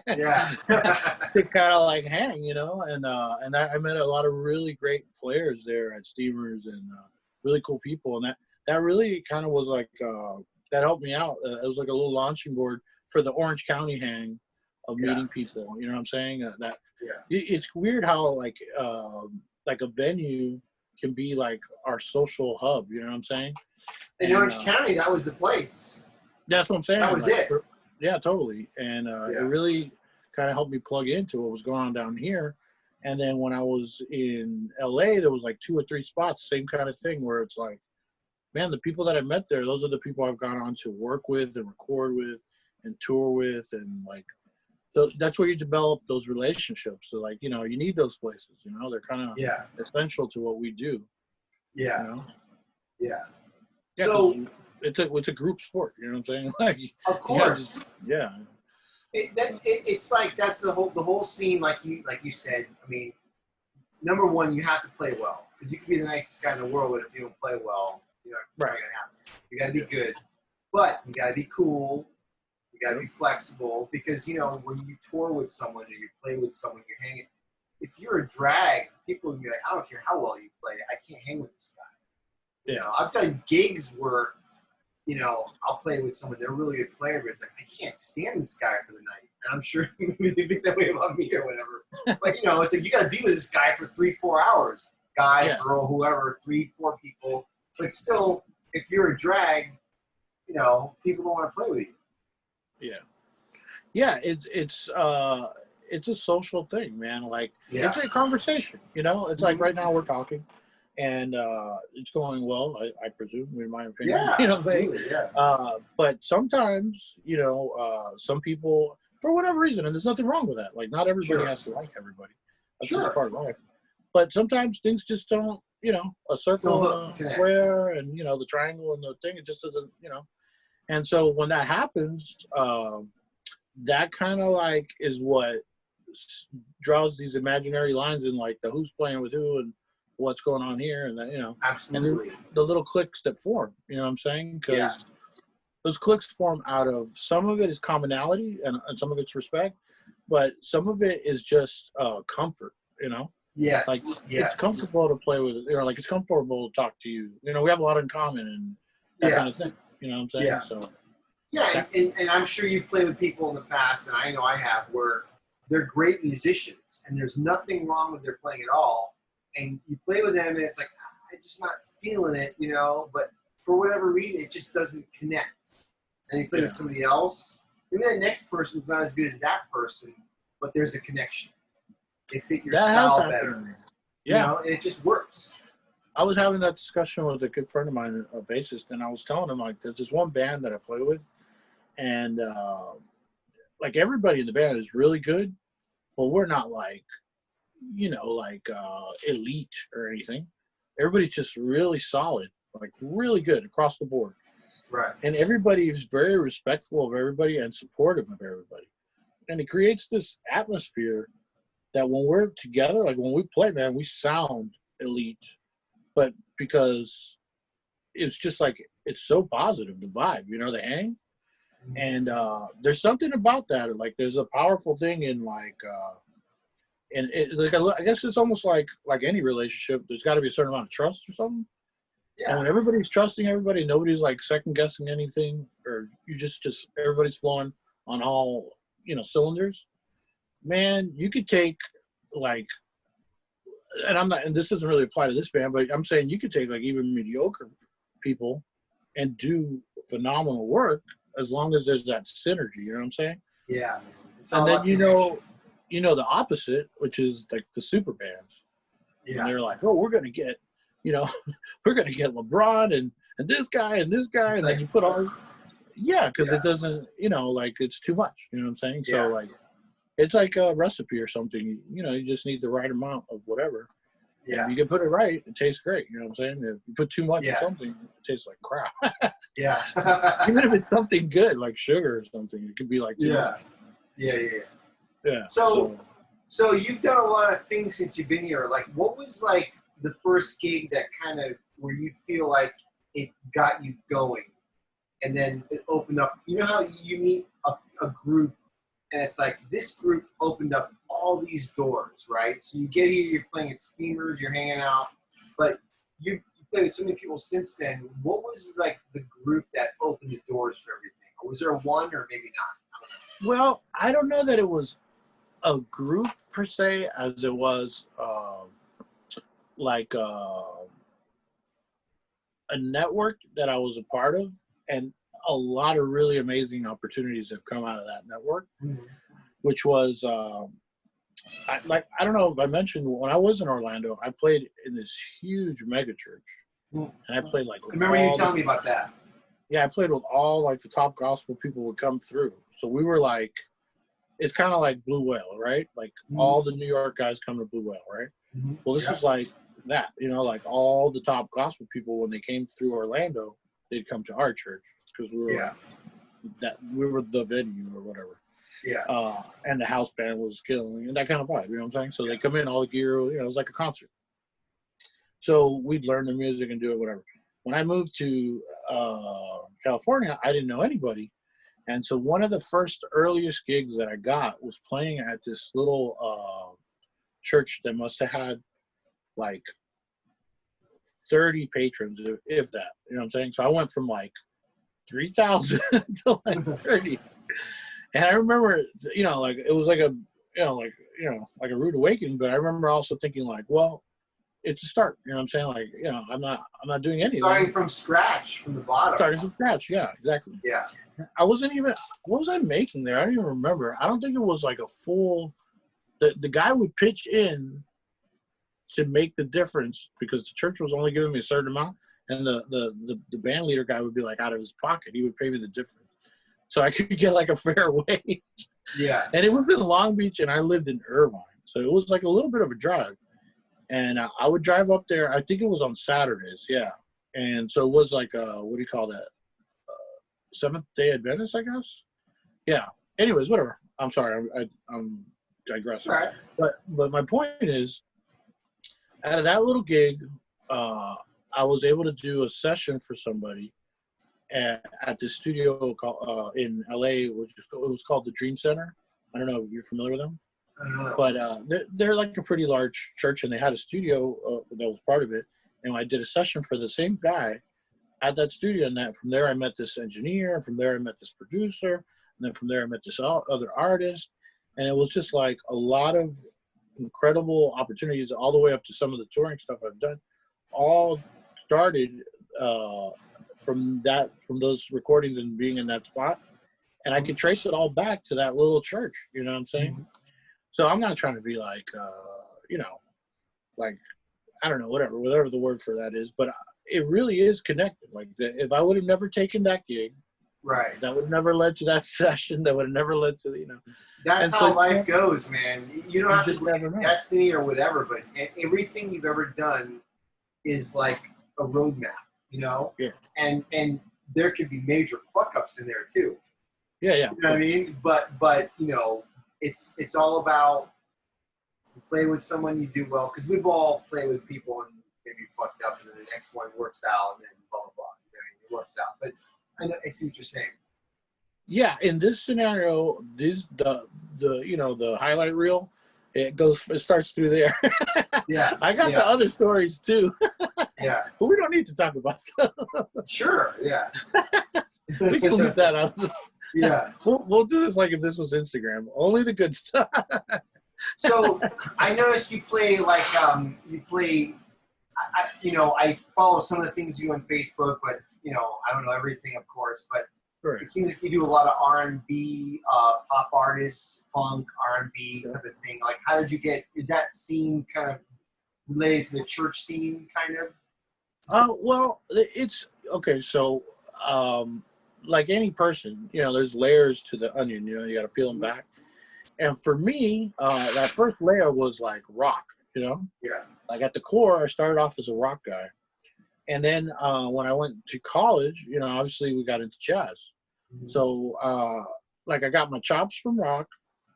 Yeah. to kind of like hang, you know. And I met a lot of really great players there at Steamers, and really cool people. And that really kind of was like, that helped me out. It was like a little launching board for the Orange County hang of meeting people. You know what I'm saying? It's weird how like a venue can be like our social hub. You know what I'm saying? In Orange County, that was the place. That's what I'm saying. That was like, it. Yeah, totally. And it really kind of helped me plug into what was going on down here. And then when I was in LA, there was like 2 or 3 spots, same kind of thing, where it's like, man, the people that I met there, those are the people I've gone on to work with and record with and tour with, and like that's where you develop those relationships. So like, you know, you need those places. You know, they're kind of essential to what we do. Yeah. You know? Yeah. So it's a group sport. You know what I'm saying? Like, of course. Yeah. It's like that's the whole scene. Like you said. I mean, number one, you have to play well, because you can be the nicest guy in the world, but if you don't play well, you know, it's not gonna happen. You got to be good, but you got to be cool. You got to be flexible, because you know when you tour with someone or you play with someone, you're hanging. If you're a drag, people will be like, I don't care how well you play, I can't hang with this guy. You know, I'll tell you, gigs where, you know, I'll play with someone, they're a really good player, but it's like, I can't stand this guy for the night. And I'm sure you think that way about me or whatever. But, you know, it's like you got to be with this guy for 3-4 hours. Guy, girl, whoever, 3-4 people. But still, if you're a drag, you know, people don't want to play with you. Yeah, it's a social thing, man. Like, it's a conversation, you know. It's like right now we're talking, and it's going well, I presume, in my opinion. Yeah, you know what I'm saying? Yeah. But sometimes, you know, some people, for whatever reason, and there's nothing wrong with that. Like, not everybody has to like everybody. That's just part of life. But sometimes things just don't, you know, a circle and a square, and you know, the triangle and the thing, it just doesn't, you know. And so when that happens, that kind of like is what draws these imaginary lines in, like the who's playing with who and what's going on here, and then, you know, Absolutely. and the little cliques that form. You know what I'm saying? Because Yeah. those cliques form out of, some of it is commonality and some of it's respect, but some of it is just comfort. You know, Yes. like Yes. it's comfortable to play with. You know, like it's comfortable to talk to you. You know, we have a lot in common and that kind of thing. You know what I'm saying? Yeah. So. Yeah, and I'm sure you've played with people in the past, and I know I have, where they're great musicians, and there's nothing wrong with their playing at all. And you play with them, and it's like, I'm just not feeling it, you know. But for whatever reason, it just doesn't connect. And you play with somebody else, maybe that next person's not as good as that person, but there's a connection. They fit your style better. Yeah. You know, and it just works. I was having that discussion with a good friend of mine, a bassist, and I was telling him, like, there's this one band that I play with, and like everybody in the band is really good, but we're not like, you know, like elite or anything. Everybody's just really solid, like really good across the board. Right. And everybody is very respectful of everybody and supportive of everybody. And it creates this atmosphere that when we're together, like when we play, man, we sound elite, but because it's just like, it's so positive, the vibe, you know, the hang. And there's something about that. Like, there's a powerful thing in like, and it, like, I guess it's almost like any relationship. There's got to be a certain amount of trust or something. Yeah. And when everybody's trusting everybody, nobody's like second guessing anything, or you just everybody's flowing on all, you know, cylinders. Man, you could take like, and I'm not, and this doesn't really apply to this band, but I'm saying you could take like even mediocre people and do phenomenal work as long as there's that synergy. You know what I'm saying? Yeah. And then you know the opposite, which is like the super bands. Yeah. And they're like, oh, we're gonna get, you know, we're gonna get LeBron and this guy and this guy, and then you put all, because it doesn't, you know, like it's too much. You know what I'm saying? So like, it's like a recipe or something. You know, you just need the right amount of whatever. Yeah. If you can put it right, it tastes great. You know what I'm saying? If you put too much of something, it tastes like crap. Yeah. Even if it's something good, like sugar or something, it could be like too much. Yeah. So you've done a lot of things since you've been here. Like, what was like the first gig that kind of where you feel like it got you going, and then it opened up? You know how you meet a group, and it's like this group opened up all these doors, right? So you get here, you're playing at Steamers, you're hanging out, but you played with so many people since then. What was like the group that opened the doors for everything? Or was there one, or maybe not? Well, I don't know that it was a group per se, as it was like a network that I was a part of, and a lot of really amazing opportunities have come out of that network, which was I don't know if I mentioned, when I was in Orlando, I played in this huge mega church, and I played like. I remember you telling me about that. Yeah, I played with all like the top gospel people would come through. So we were like, it's kind of like Blue Whale, right? Like all the New York guys come to Blue Whale, right? Well, this was like that, you know, like all the top gospel people, when they came through Orlando, they'd come to our church because we were we were the venue or whatever. Yeah. And the house band was killing, and that kind of vibe, you know what I'm saying? So they come in, all the gear, you know, it was like a concert. So we'd learn the music and do it, whatever. When I moved to California, I didn't know anybody. And so one of the first earliest gigs that I got was playing at this little church that must have had like 30 patrons, if that, you know what I'm saying? So I went from like 3,000 to like 30. And I remember, you know, like it was like a, like a rude awakening, but I remember also thinking like, well, it's a start, you know what I'm saying? Like, you know, I'm not doing anything. Starting from scratch, from the bottom. Starting from scratch, yeah, exactly. Yeah. I wasn't even, what was I making there? I don't even remember. I don't think it was like a full, the guy would pitch in to make the difference because the church was only giving me a certain amount, and the band leader guy would be like out of his pocket. He would pay me the difference. So I could get like a fair wage. Yeah. And it was in Long Beach, and I lived in Irvine. So it was like a little bit of a drive. And I would drive up there. I think it was on Saturdays, yeah. And so it was like, what do you call that? Seventh-day Adventist, I guess? Yeah. Anyways, whatever. I'm sorry. I'm digressing. Right. But my point is, out of that little gig, I was able to do a session for somebody at this studio in LA, which is, it was called the Dream Center. I don't know if you're familiar with them, I don't know that but one. they're like a pretty large church, and they had a studio that was part of it. And I did a session for the same guy at that studio, and that from there I met this engineer, and from there I met this producer, and then from there I met this other artist, and it was just like a lot of incredible opportunities, all the way up to some of the touring stuff I've done. All started uh, from those recordings and being in that spot, and I could trace it all back to that little church. You know what I'm saying? Mhm. So I'm not trying to be like, like I don't know, whatever the word for that is, but it really is connected. Like if I would have never taken that gig, Right. that would have never led to that session. That would have never led to That's And so how life goes, man. You don't you have to just believe never in know. destiny or whatever, but everything you've ever done is like a roadmap, you know? Yeah, And there could be major fuck ups in there too. yeah, You of know what I course. mean? But you know, it's all about you play with someone you do well, because we've all played with people and maybe fucked up, and then the next one works out, and then blah blah blah. You know, it works out. But I see what you're saying. Yeah, in this scenario, the highlight reel, it starts through there. Yeah, I got the yeah, other stories too, yeah. but we don't need to talk about them. Sure, yeah, We can leave that out. yeah. We'll do this like if this was Instagram. Only the good stuff. So I noticed you play like you play. You know, I follow some of the things you do on Facebook, but you know, I don't know everything, of course. But Right. it seems like you do a lot of R&B, pop artists, funk, R&B Yeah. type of thing. Like, how did you get? Is that scene kind of related to the church scene, kind of? Well, it's okay. So, um, like any person, there's layers to the onion. You got to peel them back. And for me, that first layer was like rock. You know, Yeah. like at the core, I started off as a rock guy, and then when I went to college, obviously we got into jazz. Mhm. So, like, I got my chops from rock,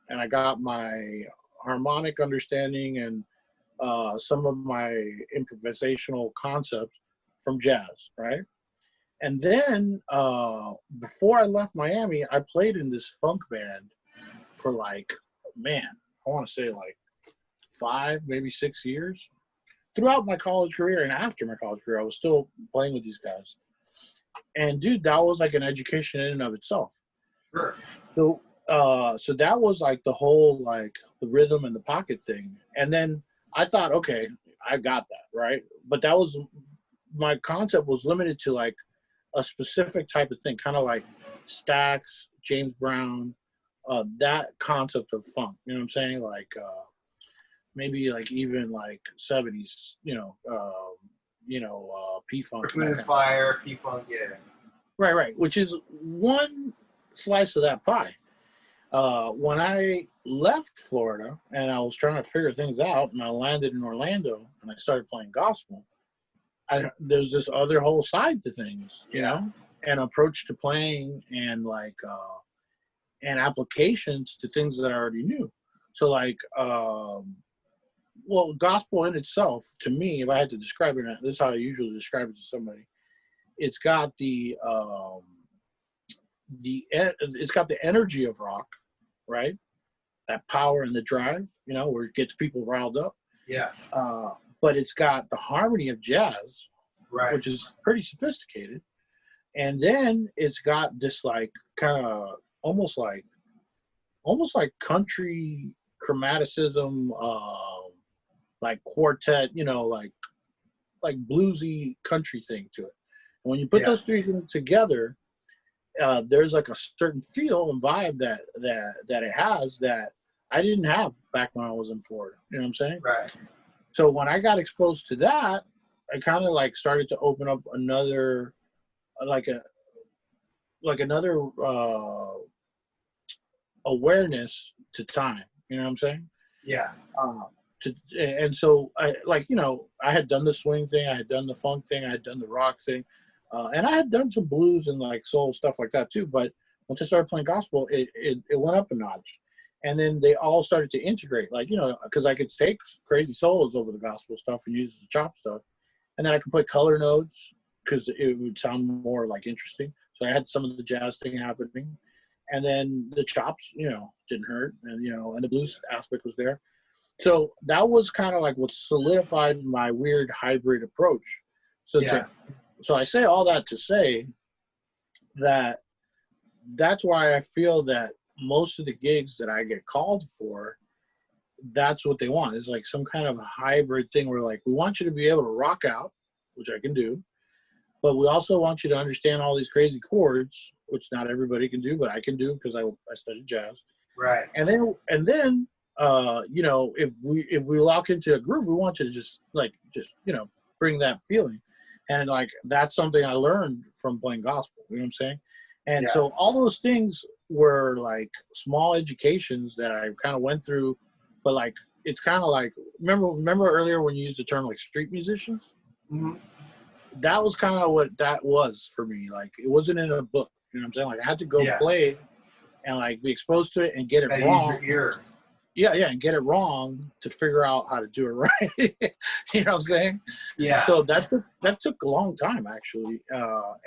and I got my harmonic understanding and some of my improvisational concepts from jazz, right? And then before I left Miami, I played in this funk band for like, man, I want to say like 5, maybe 6 years. Throughout my college career and after my college career, I was still playing with these guys. And dude, that was like an education in and of itself. Sure. So, so that was like the whole like the rhythm and the pocket thing. And then I thought, okay, I got that right. But that was my concept was limited to like a specific type of thing, kind of like Stax, James Brown, that concept of funk. You know what I'm saying? Like maybe like even like 70s, P funk Earth, and Wind, that and kind of thing. Fire, P-Funk, yeah. Right. Which is one slice of that pie. When I left Florida and I was trying to figure things out, and I landed in Orlando and I started playing gospel, there's this other whole side to things, Yeah. and approach to playing and like and applications to things that I already knew. So like, well, gospel in itself, to me, if I had to describe it, this is how I usually describe it to somebody. It's got it's got the energy of rock, right? That power and the drive, where it gets people riled up. Yeah. But it's got the harmony of jazz, Right. which is pretty sophisticated. And then it's got this like kind of almost like country chromaticism, like quartet, like bluesy country thing to it. And when you put Yeah. those three things together, there's like a certain feel and vibe that it has that I didn't have back when I was in Florida. You know what I'm saying? Right. So when I got exposed to that, I kind of like started to open up another like a like another awareness to time. You know what I'm saying? Yeah. Uh, and so I had done the swing thing, I had done the funk thing, I had done the rock thing, and I had done some blues and like soul stuff like that too. But once I started playing gospel, it went up a notch. And then they all started to integrate, like, because I could take crazy solos over the gospel stuff and use the chop stuff. And then I could put color notes because it would sound more like interesting. So I had some of the jazz thing happening. And then the chops, didn't hurt. And, and the blues aspect was there. So that was kind of like what solidified my weird hybrid approach. So, so I say all that to say that that's why I feel that most of the gigs that I get called for, that's what they want. It's like some kind of hybrid thing where like, we want you to be able to rock out, which I can do, but we also want you to understand all these crazy chords, which not everybody can do, but I can do because I studied jazz. Right. And then if we lock into a groove, we want you to just bring that feeling. And like, that's something I learned from playing gospel, you know what I'm saying? And so all those things were like small educations that I kind of went through, but like, it's kind of like, remember earlier when you used the term like street musicians? Mm-hmm. That was kind of what that was for me. Like, it wasn't in a book, you know what I'm saying? Like, I had to go play and like be exposed to it and get it wrong. Use your ear. Yeah, and get it wrong to figure out how to do it right. You know what I'm saying? Yeah. So that took a long time actually,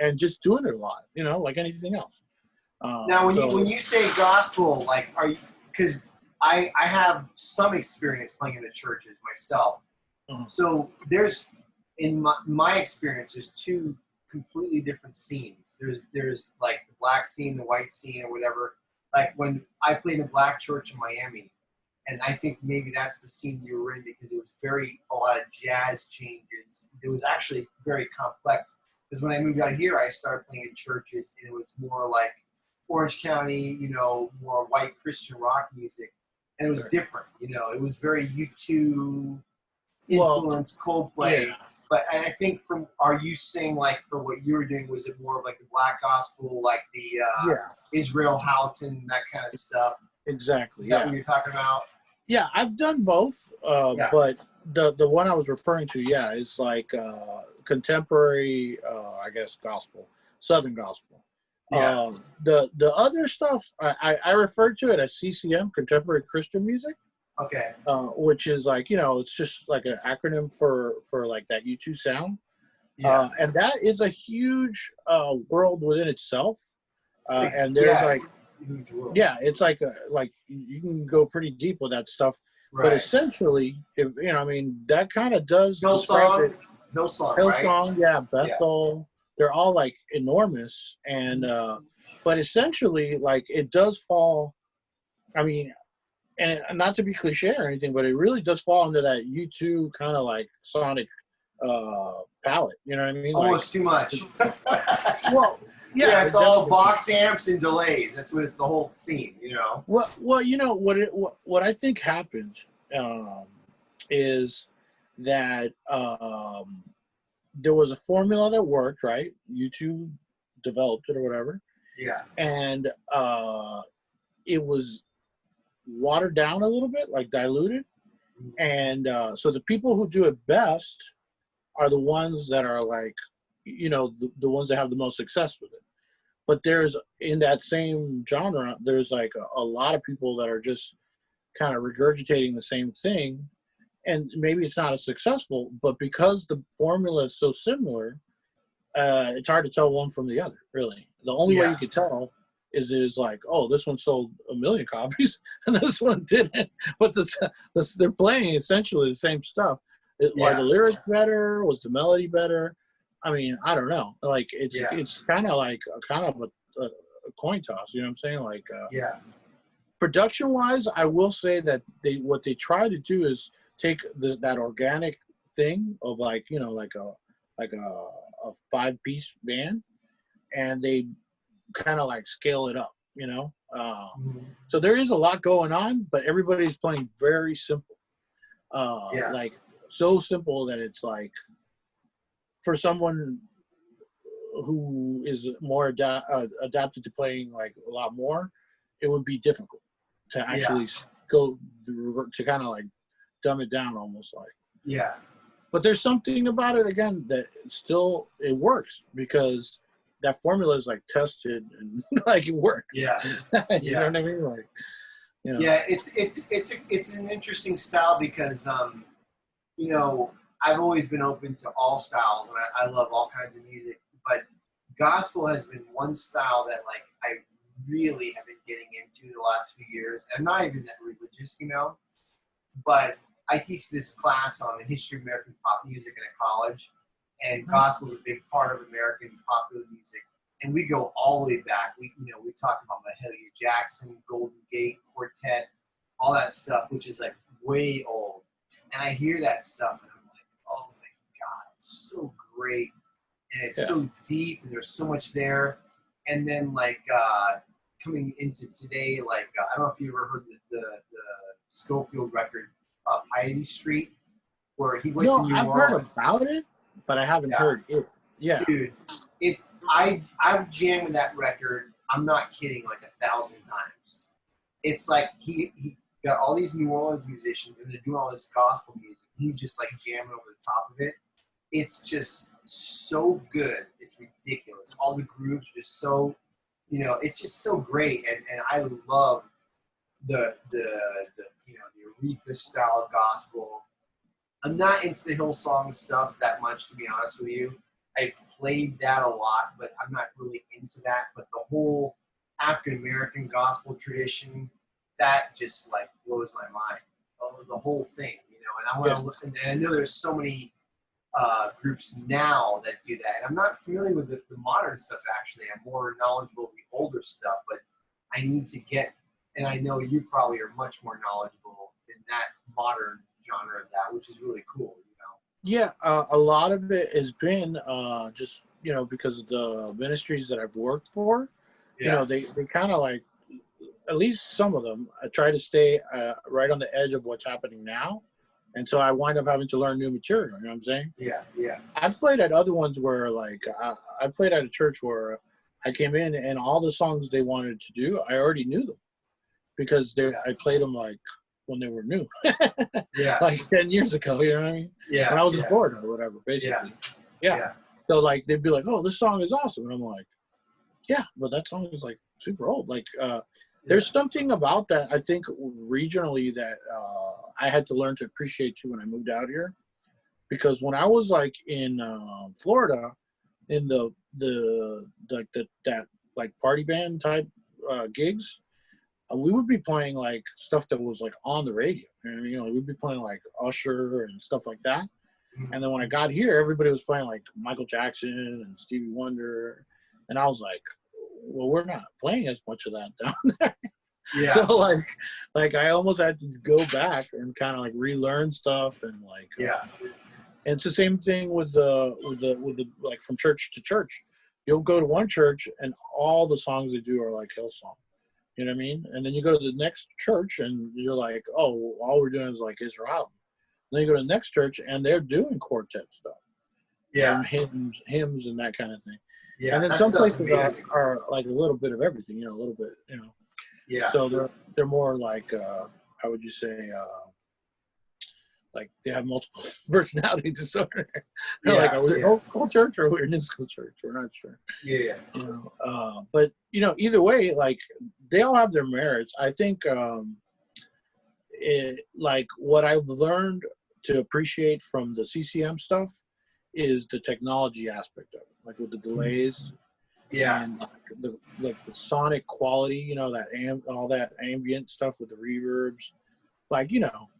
and just doing it a lot, like anything else. Now, when you say gospel, like, are you? Because I have some experience playing in the churches myself. So there's, in my experience, there's two completely different scenes. There's like the black scene, the white scene, or whatever. Like when I played in a black church in Miami. And I think maybe that's the scene you were in because it was a lot of jazz changes. It was actually very complex. Because when I moved out here, I started playing in churches, and it was more like Orange County, more white Christian rock music. And it was different, It was very U2 influenced, Coldplay. Yeah. But I think are you saying like for what you were doing, was it more of like the black gospel, like the Israel Houghton, that kind of stuff? Exactly. Is that what you're talking about? Yeah, I've done both, but the one I was referring to, is like contemporary, I guess, gospel, Southern gospel. Yeah. The other stuff, I refer to it as CCM, contemporary Christian music. Okay. Which is like, it's just like an acronym for like that U2 sound. Yeah. And that is a huge world within itself. And there's it's like you can go pretty deep with that stuff. Right. But essentially, that kind of does Hillsong, right? Bethel. They're all like enormous, and but essentially, like, it does fall. I mean, and not to be cliche or anything, but it really does fall into that U2 kind of like sonic palette. You know what I mean? Almost too much. Well, it's all box amps and delays. That's what it's the whole scene, Well, what I think happened is that there was a formula that worked, right? U2 developed it or whatever. Yeah. And it was watered down a little bit, like diluted. And so the people who do it best are the ones that are like, the ones that have the most success with it. But there's, in that same genre, there's like a lot of people that are just kind of regurgitating the same thing. And maybe it's not as successful, but because the formula is so similar, it's hard to tell one from the other, really. The only way you can tell is like, oh, this one sold 1 million copies and this one didn't. But they're playing essentially the same stuff. Are the lyrics better? Was the melody better? I mean, I don't know. Like, it's kind of like a coin toss. You know what I'm saying? Like, production wise, I will say that what they try to do is take that organic thing of like, like a 5-piece band, and they kind of like scale it up. So there is a lot going on, but everybody's playing very simple. Like, so simple that it's like, for someone who is more adapted to playing like a lot more, it would be difficult to actually go to kind of like dumb it down almost like. Yeah. But there's something about it, again, that still, it works because that formula is like tested and like it works. Yeah. You know what I mean? Like, You know. Yeah, it's an interesting style because you know, I've always been open to all styles, and I love all kinds of music. But gospel has been one style that like I really have been getting into the last few years. I'm not even that religious, you know, but I teach this class on the history of American pop music in a college, and gospel is a big part of American popular music. And we go all the way back. We talk about Mahalia Jackson, Golden Gate Quartet, all that stuff, which is like way old. And I hear that stuff, and I'm like, oh my God, it's so great, and it's so deep, and there's so much there. And then like coming into today, like I don't know if you ever heard the Schofield record, Piety Street, where he went to New I've Orleans. heard about it, but I haven't heard it. Yeah, dude, I've jammed with that record. I'm not kidding, like 1,000 times. It's like he got all these New Orleans musicians, and they're doing all this gospel music. He's just like jamming over the top of it. It's just so good. It's ridiculous. All the grooves are just so, it's just so great. And I love the Aretha style gospel. I'm not into the Hillsong stuff that much, to be honest with you. I played that a lot, but I'm not really into that. But the whole African American gospel tradition, that just like blows my mind. The whole thing, and I want to listen. And I know there's so many groups now that do that. And I'm not familiar with the modern stuff, actually. I'm more knowledgeable of the older stuff, but I need to get, and I know you probably are much more knowledgeable in that modern genre of that, which is really cool, Yeah, a lot of it has been just, because of the ministries that I've worked for, they kind of like, at least some of them, try to stay right on the edge of what's happening now. And so I wind up having to learn new material, you know what I'm saying? Yeah, yeah. I've played at other ones where, like, I played at a church where I came in and all the songs they wanted to do, I already knew them because I played them, like, when they were new. Like 10 years ago, you know what I mean? Yeah. When I was in Florida or whatever, basically. Yeah. So, like, they'd be like, oh, this song is awesome. And I'm like, yeah, but that song is, like, super old. Like, there's something about that, I think, regionally that I had to learn to appreciate, too, when I moved out here. Because when I was, like, in Florida, in that party band type gigs, we would be playing, like, stuff that was, like, on the radio. And, we'd be playing, like, Usher and stuff like that. Mm-hmm. And then when I got here, everybody was playing, like, Michael Jackson and Stevie Wonder. And I was like, well, we're not playing as much of that down there. Yeah. So like I almost had to go back and kind of like relearn stuff and like and it's the same thing with the like from church to church. You'll go to one church and all the songs they do are like Hillsong. You know what I mean? And then you go to the next church and you're like, oh, all we're doing is like Israel. And then you go to the next church and they're doing quartet stuff. Yeah. And hymns and that kind of thing. Yeah, and then some places are like a little bit of everything, a little bit, Yeah. So they're more like, how would you say, like they have multiple personality disorder. They're like, are we old school church or we're new school church? We're not sure. Yeah. But either way, like they all have their merits. I think, like what I've learned to appreciate from the CCM stuff is the technology aspect of it, like with the delays, and the sonic quality, that all that ambient stuff with the reverbs, like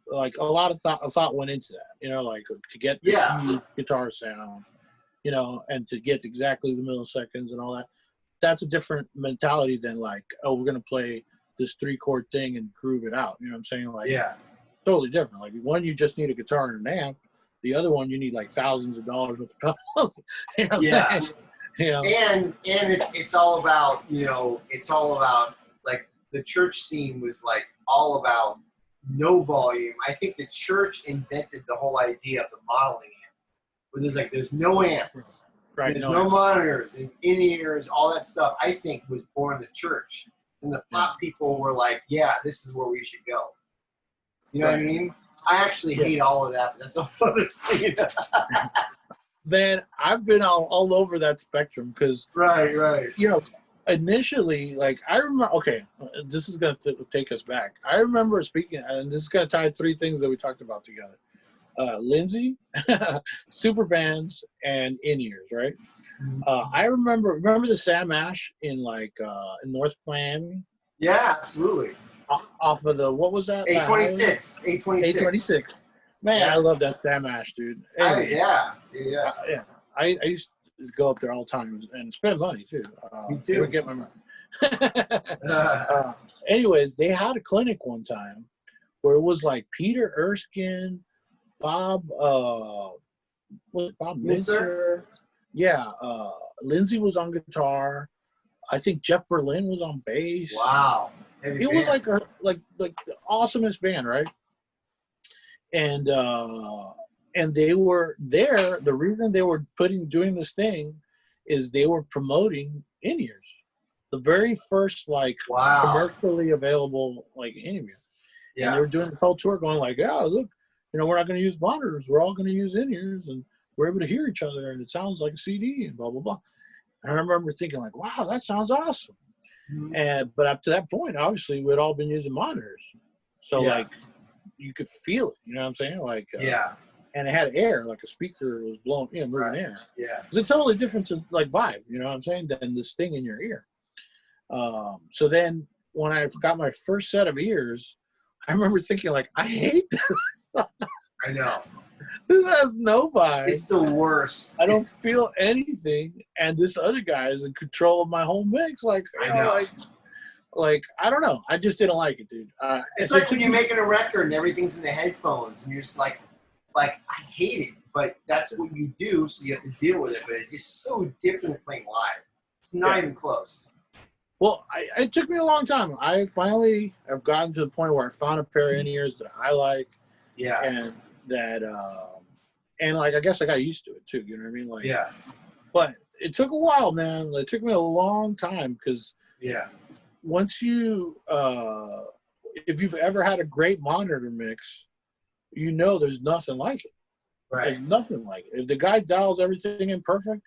like a lot of thought went into that, like to get the huge guitar sound, and to get exactly the milliseconds and all that. That's a different mentality than like, oh, we're gonna play this 3-chord thing and groove it out. You know what I'm saying? Like, totally different. Like one, you just need a guitar and an amp. The other one, you need like thousands of dollars worth of pedals. And it's all about it's all about like the church scene was like all about no volume. I think the church invented the whole idea of the modeling amp, where there's no amp, there's no monitors and in-ears, all that stuff. I think was born in the church, and the pop people were like, yeah, this is where we should go. You know what I mean? I actually hate all of that, but that's a other scene. Man, I've been all over that spectrum because, right. initially, like I remember. Okay, this is gonna take us back. I remember speaking, and this is gonna tie three things that we talked about together: Lindsay, super bands, and in ears. Right. I remember the Sam Ash in like in North Miami. Yeah, absolutely. Off of the what was that? 826. 826. Man, Yeah. I love that Sam Ash, dude. Yeah. Yeah. I used to go up there all the time and spend money too. Me too. To get my money. Anyways, they had a clinic one time where it was like Peter Erskine, Bob, was it Bob Mincer? Yeah, Lindsay was on guitar. I think Jeff Berlin was on bass. Wow. It was like the awesomest band, right? And they were there. The reason they were doing this thing is they were promoting in-ears, the very first like commercially available like in-ear. Yeah. And they were doing this whole tour, going like, "Yeah, look, we're not going to use monitors. We're all going to use in-ears, and we're able to hear each other, and it sounds like a CD, and blah blah blah." And I remember thinking like, "Wow, that sounds awesome." Mm-hmm. But up to that point, obviously, we'd all been using monitors, so like you could feel it. You know what I'm saying? Like and it had air, like a speaker was blowing, moving air. Yeah, it's a totally different like vibe. You know what I'm saying? Than this thing in your ear. So then when I got my first set of ears, I remember thinking like, I hate this. I know. This has no vibe. It's the worst. I don't feel anything, and this other guy is in control of my whole mix. Like I know. Like I don't know. I just didn't like it, dude. It's like when you're making a record and everything's in the headphones, and you're just like I hate it, but that's what you do, so you have to deal with it. But it's just so different than playing live. It's not even close. Well, it took me a long time. I finally have gotten to the point where I found a pair of in-ears that I like. Yeah. And that, and like, I guess I got used to it too. You know what I mean? Like, yeah. But it took a while, man. It took me a long time because once you, if you've ever had a great monitor mix, there's nothing like it. Right. There's nothing like it. If the guy dials everything in perfect,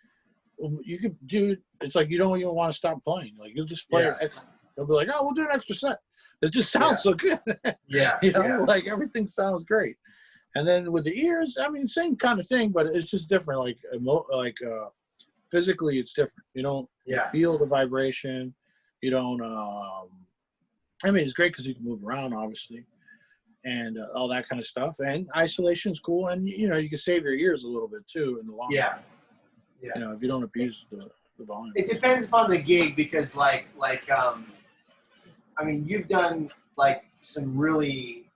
you could do. It's like you don't even want to stop playing. Like you'll just play it extra. They'll be like, "Oh, we'll do an extra set." It just sounds so good. Like everything sounds great. And then with the ears, I mean, same kind of thing, but it's just different. Like physically, it's different. You don't feel the vibration. You don't. I mean, it's great because you can move around, obviously, and all that kind of stuff. And isolation is cool, and you can save your ears a little bit too in the long run. Yeah. If you don't abuse the volume. It depends upon the gig because, I mean, you've done like some really,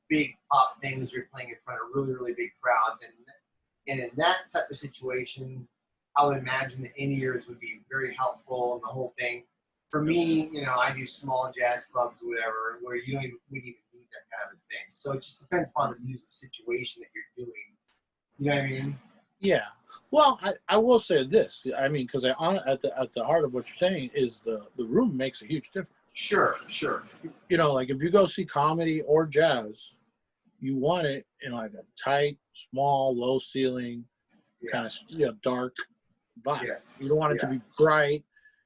big pop things. You're playing in front of really, really big crowds, and in that type of situation, I would imagine the in-ears would be very helpful in the whole thing. For me, I do small jazz clubs or whatever, where you don't even need that kind of thing. So it just depends upon the music situation that you're doing. You know what I mean? Yeah. Well, I will say this. I mean, because at the heart of what you're saying is the room makes a huge difference. Sure. Like if you go see comedy or jazz, you want it in like a tight, small, low ceiling, kind of dark vibe. Yes. You don't want it to be bright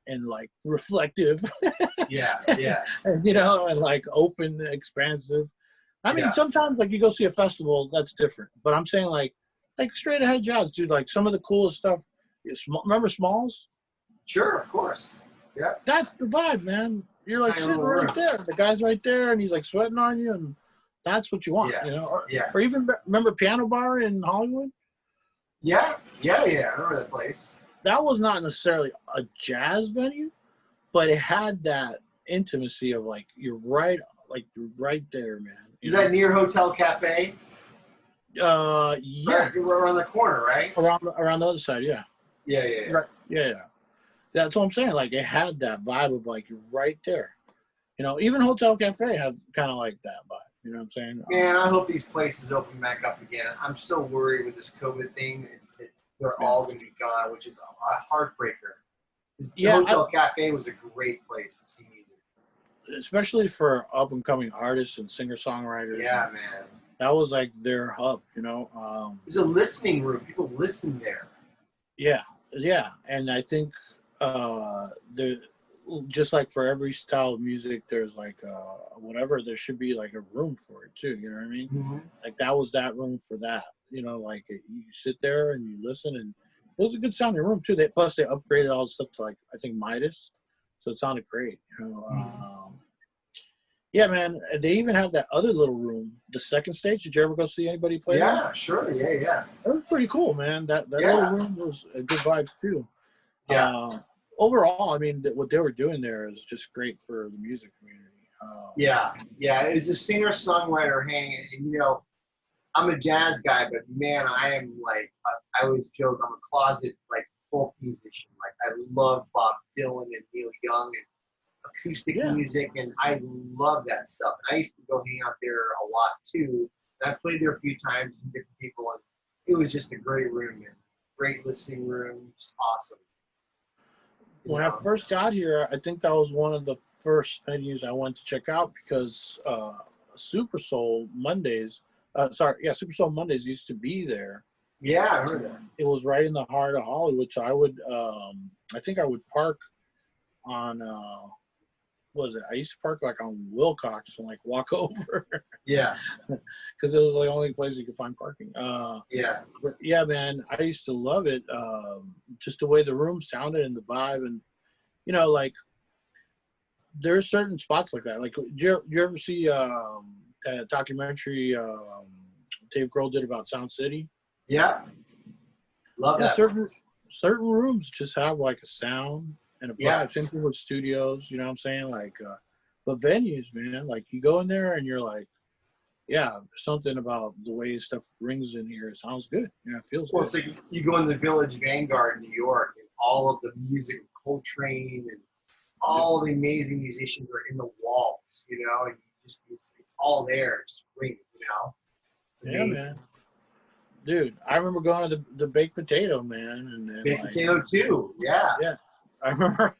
and like reflective. And and like open, expansive. I mean, sometimes like you go see a festival, that's different. But I'm saying like straight ahead jazz, dude. Like some of the coolest stuff. Remember Smalls? Sure, of course. Yeah. That's the vibe, man. You're like sitting right there. The guy's right there, and he's like sweating on you, and that's what you want, Or even remember Piano Bar in Hollywood? Yeah. I remember that place. That was not necessarily a jazz venue, but it had that intimacy of like you're right there, man. Is that near Hotel Cafe? Yeah. Right, around the corner, right? Around the other side, yeah. Yeah. Right. Yeah. That's what I'm saying. Like it had that vibe of like you're right there. Even Hotel Cafe had kind of like that vibe. You know what I'm saying? Man, I hope these places open back up again. I'm so worried with this COVID thing. They're all going to be gone, which is a heartbreaker. The Hotel Cafe was a great place to see music. Especially for up-and-coming artists and singer-songwriters. Yeah, man. That was like their hub, It's a listening room. People listen there. Yeah. And I think just like for every style of music, there's like whatever. There should be like a room for it too. You know what I mean? Hmm. Like that was that room for that. You know, like you sit there and you listen, and it was a good sounding room too. They plus they upgraded all the stuff to like I think Midas, so it sounded great. You know, yeah, man. They even have that other little room, the second stage. Did you ever go see anybody play there? Yeah, sure. Yeah, yeah. That was pretty cool, man. That little Yeah. room was a good vibes too. Yeah. Overall, I mean, what they were doing there is just great for the music community. Yeah. Yeah. As a singer songwriter, hang, and you know, I'm a jazz guy, but man, I am like, I always joke, I'm a closet like folk musician. Like I love Bob Dylan and Neil Young and acoustic Yeah, music, and I love that stuff. And I used to go hang out there a lot too. And I played there a few times with different people, and it was just a great room, man. Great listening room, just awesome. You when I know? first got here, I think that was one of the first venues I went to check out because Super Soul Mondays, Super Soul Mondays used to be there. Yeah, I heard that. It was right in the heart of Hollywood, so I think I would park on, what was it? I used to park like on Wilcox and like walk over Yeah, because it was the only place you could find parking. yeah, But yeah, man, I used to love it. Just the way the room sounded and the vibe, and you know, like there's certain spots like that. Like, you ever see that documentary Dave Grohl did about Sound City? yeah. Love Yeah, that. certain rooms just have like a sound and a vibe. Yeah. Same thing with studios. You know what I'm saying? Like, but venues, man, like you go in there and you're like, yeah, there's something about the way stuff rings in here. It sounds good. You know, it feels Well, good. it's like you go in the Village Vanguard in New York, and all of the music, Coltrane, and all the amazing musicians are in the walls, you know, and you just it's all there, it just rings, you know. It's Yeah, amazing. man. Dude, I remember going to the baked potato, man, and Baked like, potato too, yeah. yeah, I remember.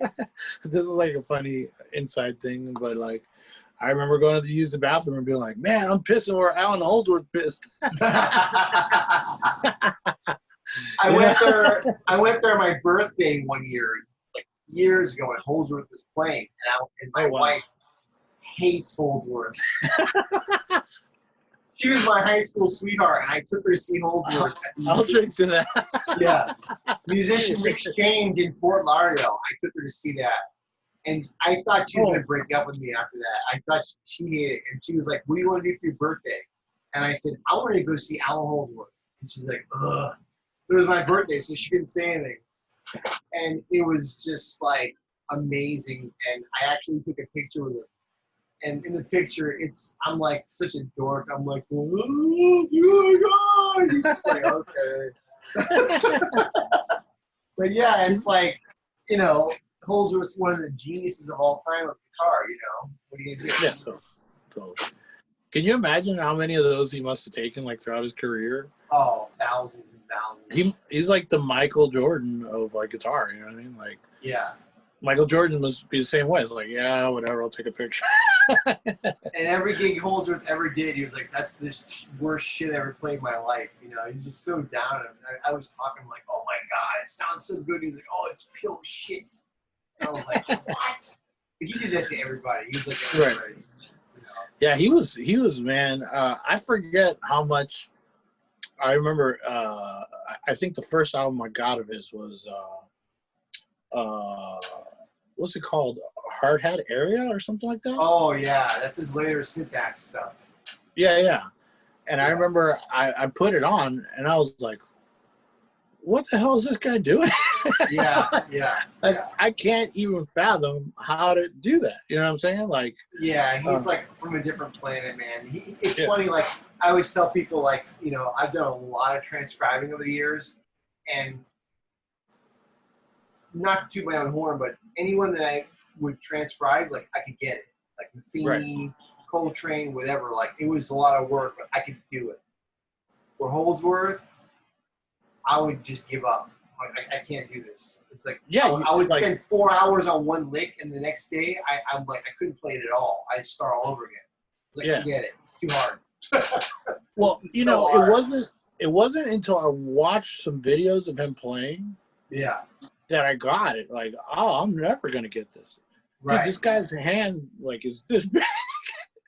This is like a funny inside thing, but like, I remember going to use the bathroom and being like, "Man, I'm pissing where Alan Holdsworth pissed." I went there my birthday one year, like years ago, and Holdsworth was playing, and my Oh, wow. wife hates Holdsworth. She was my high school sweetheart, and I took her to see Holdsworth. I'll drink to that. Yeah, Musician Exchange in Fort Lauderdale. I took her to see that, and I thought she was going to break up with me after that. I thought she hated it, and she was like, "What do you want to do for your birthday?" And I said, "I want to go see Alan Holdsworth." And she's like, "Ugh." It was my birthday, so she didn't say anything, and it was just like amazing. And I actually took a picture with her. And in the picture, I'm like such a dork. I'm like, oh my God. It's like, okay. But yeah, it's like, you know, Holdsworth's one of the geniuses of all time with guitar, you know. What are you going to do? Yeah, so. Can you imagine how many of those he must have taken like throughout his career? Oh, thousands and thousands. He's like the Michael Jordan of like guitar, you know what I mean? Like, Yeah. Michael Jordan must be the same way. It's like, yeah, whatever, I'll take a picture. And every gig Holdsworth ever did, he was like, "That's the worst shit I ever played in my life." You know, he's just so down. I was talking like, "Oh my God, it sounds so good." He's like, "Oh, it's pure shit." And I was like, "What?" But he did that to everybody. He was like, everybody. Right. You know? Yeah, he was, man. I forget how much. I remember. I think the first album I got of his was. What's it called? Hard Hat Area or something like that? Oh yeah, that's his later syntax stuff. Yeah. And I remember I put it on and I was like, what the hell is this guy doing? Yeah. Like, I can't even fathom how to do that. You know what I'm saying? Like, yeah, he's like from a different planet, man. It's funny, like I always tell people, like, you know, I've done a lot of transcribing over the years, and not to toot my own horn, but anyone that I would transcribe, like I could get it. Like Matheny, Coltrane, whatever. Like it was a lot of work, but I could do it. For Holdsworth, I would just give up. Like, I can't do this. It's like I would spend 4 hours on one lick, and the next day I'm like I couldn't play it at all. I'd start all over again. It's like forget it. It's too hard. Well, you know, hard. it wasn't until I watched some videos of him playing. Yeah. That I got it. Like, oh, I'm never gonna get this. Right. this guy's hand like is this big,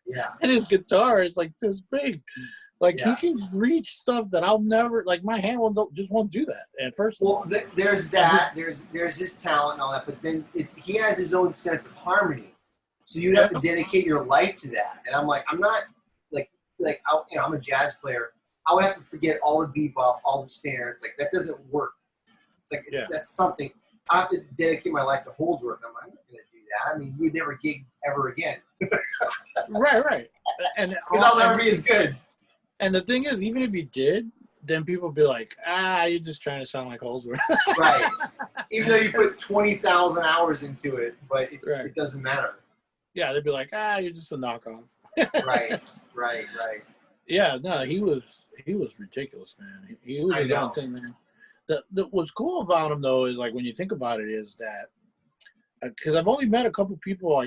Yeah. and his guitar is like this big. Like Yeah. he can reach stuff that I'll never like. My hand won't do that. And first, Well, there's that. There's his talent and all that, but then he has his own sense of harmony. So you'd have to dedicate your life to that. And I'm like, I'm not I'm a jazz player. I would have to forget all the bebop, all the standards. Like that doesn't work. It's like that's something I have to dedicate my life to holds work. I'm not going to do that. I mean, you'd never gig ever again. right. And because I'll never be as good. And the thing is, even if you did, then people would be like, you're just trying to sound like Holdsworth. Right. Even though you put 20,000 hours into it, but it doesn't matter. Yeah, they'd be like, you're just a knockoff. Right. Yeah, no, he was ridiculous, man. He was his own thing, man. What's cool about him, though, is like when you think about it, is that because I've only met a couple people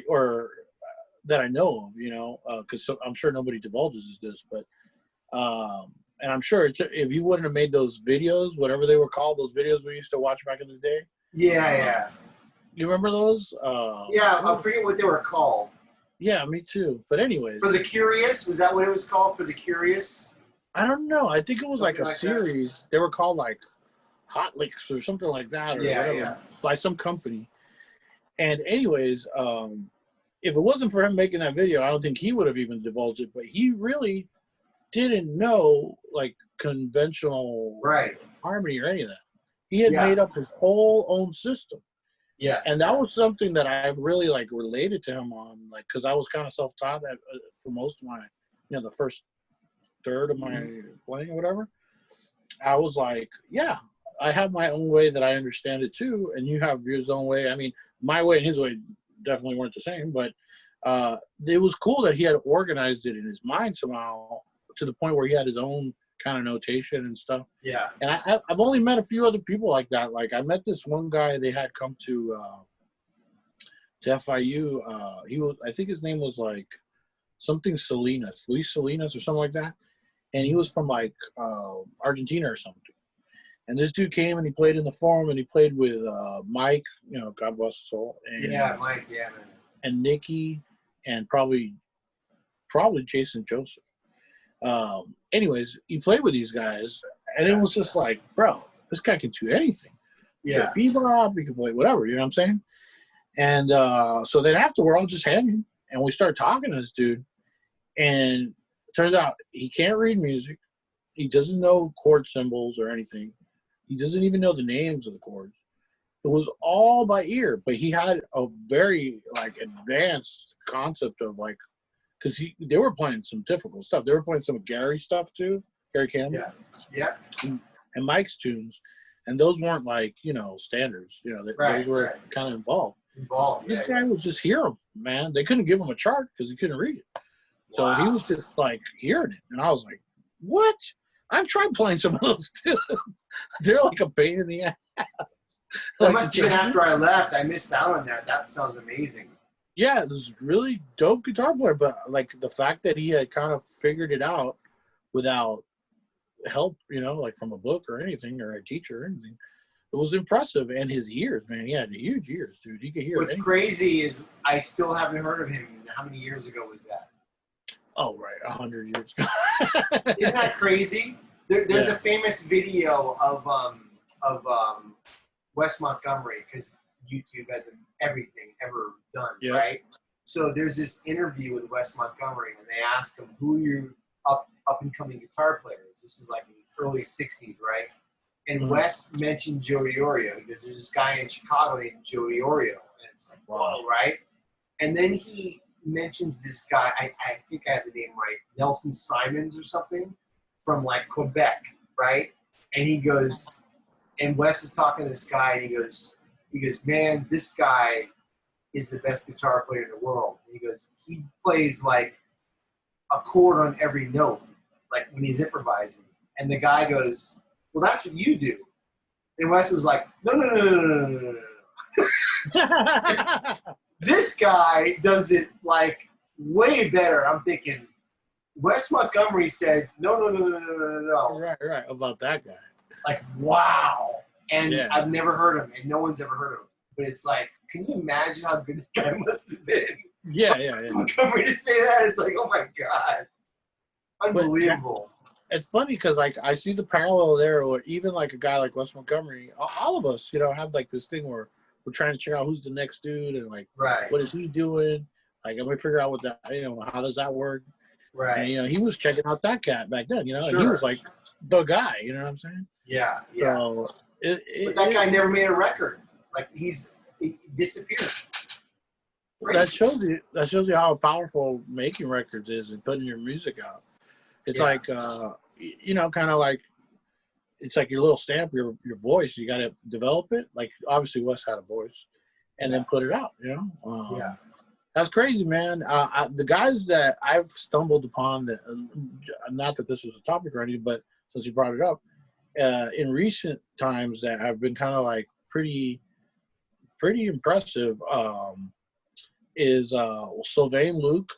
that I know of, you know, because I'm sure nobody divulges this, but and I'm sure if you wouldn't have made those videos, whatever they were called, those videos we used to watch back in the day. Yeah. You remember those? Yeah, I forget what they were called. Yeah, me too. But anyways. For the Curious? Was that what it was called? For the Curious? I don't know. I think it was Something like a series. They were called like Hot Licks or something like that, or whatever, by some company. And anyways, if it wasn't for him making that video, I don't think he would have even divulged it. But he really didn't know like conventional harmony or any of that. He had made up his whole own system. Yes. And that was something that I really like related to him on, like, because I was kind of self-taught for most of my, the first third of my playing or whatever. I was like, I have my own way that I understand it too, and you have your own way. I mean, my way and his way definitely weren't the same, but it was cool that he had organized it in his mind somehow to the point where he had his own kind of notation and stuff. Yeah. And I've only met a few other people like that. Like I met this one guy they had come to FIU. I think his name was like something Salinas, Luis Salinas or something like that. And he was from like Argentina or something. And this dude came and he played in the Forum and he played with Mike, God bless his soul. And, Mike, man. And Nikki and probably Jason Joseph. Anyways, he played with these guys, and it was just like, bro, this guy can do anything. Yeah. He can bebop, he can play whatever, you know what I'm saying? And so then after we're all just hanging, and we start talking to this dude, and it turns out he can't read music. He doesn't know chord symbols or anything. He doesn't even know the names of the chords. It was all by ear, but he had a very like advanced concept of like, because they were playing some difficult stuff. They were playing some of Gary stuff too, Gary Campbell. Yeah. And Mike's tunes, and those weren't like standards. Those were kind of involved. This guy would just hear them, man. They couldn't give him a chart because he couldn't read it. So he was just like hearing it, and I was like, "What?" I've tried playing some of those tunes. They're like a pain in the ass. That must have been after I left. I missed out on that. That sounds amazing. Yeah, this is really dope guitar player, but like the fact that he had kind of figured it out without help, like from a book or anything or a teacher or anything, it was impressive. And his ears, man, he had huge ears, dude. He could hear. What's crazy is I still haven't heard of him. How many years ago was that? Oh, right, 100 years ago. Isn't that crazy? There's a famous video of Wes Montgomery, because YouTube has everything ever done, right? So there's this interview with Wes Montgomery, and they ask him, who are your up and coming guitar players? This was like in the early 60s, right? And Wes mentioned Joe Diorio, because there's this guy in Chicago named Joe Diorio, and it's like, whoa, right? And then he mentions this guy, I think I have the name right, Nelson Simons or something, from like Quebec, right? And he goes, and Wes is talking to this guy, and he goes, man, this guy is the best guitar player in the world. And he goes, he plays like a chord on every note, like when he's improvising. And the guy goes, well, that's what you do. And Wes was like, no. This guy does it like way better. I'm thinking, Wes Montgomery said, no. Right, about that guy. Like, wow. And I've never heard him, and no one's ever heard of him. But it's like, can you imagine how good the guy must have been? Yeah. Montgomery to say that, it's like, oh my god, unbelievable. It's funny because like I see the parallel there, or even like a guy like Wes Montgomery. All of us, have like this thing where we're trying to check out who's the next dude and like Right. what is he doing. Like, I'm gonna figure out what that, how does that work? Right. And he was checking out that cat back then, Sure. and he was like the guy. You know what I'm saying? Yeah. So but that guy never made a record. Like he disappeared. That shows you how powerful making records is and putting your music out. It's like kind of like it's like your little stamp, your voice. You got to develop it. Like obviously Wes had a voice, and then put it out. That's crazy, man. The guys that I've stumbled upon, that not that this was a topic or anything, but since you brought it up, in recent times that have been kind of like pretty impressive, is Sylvain Luke.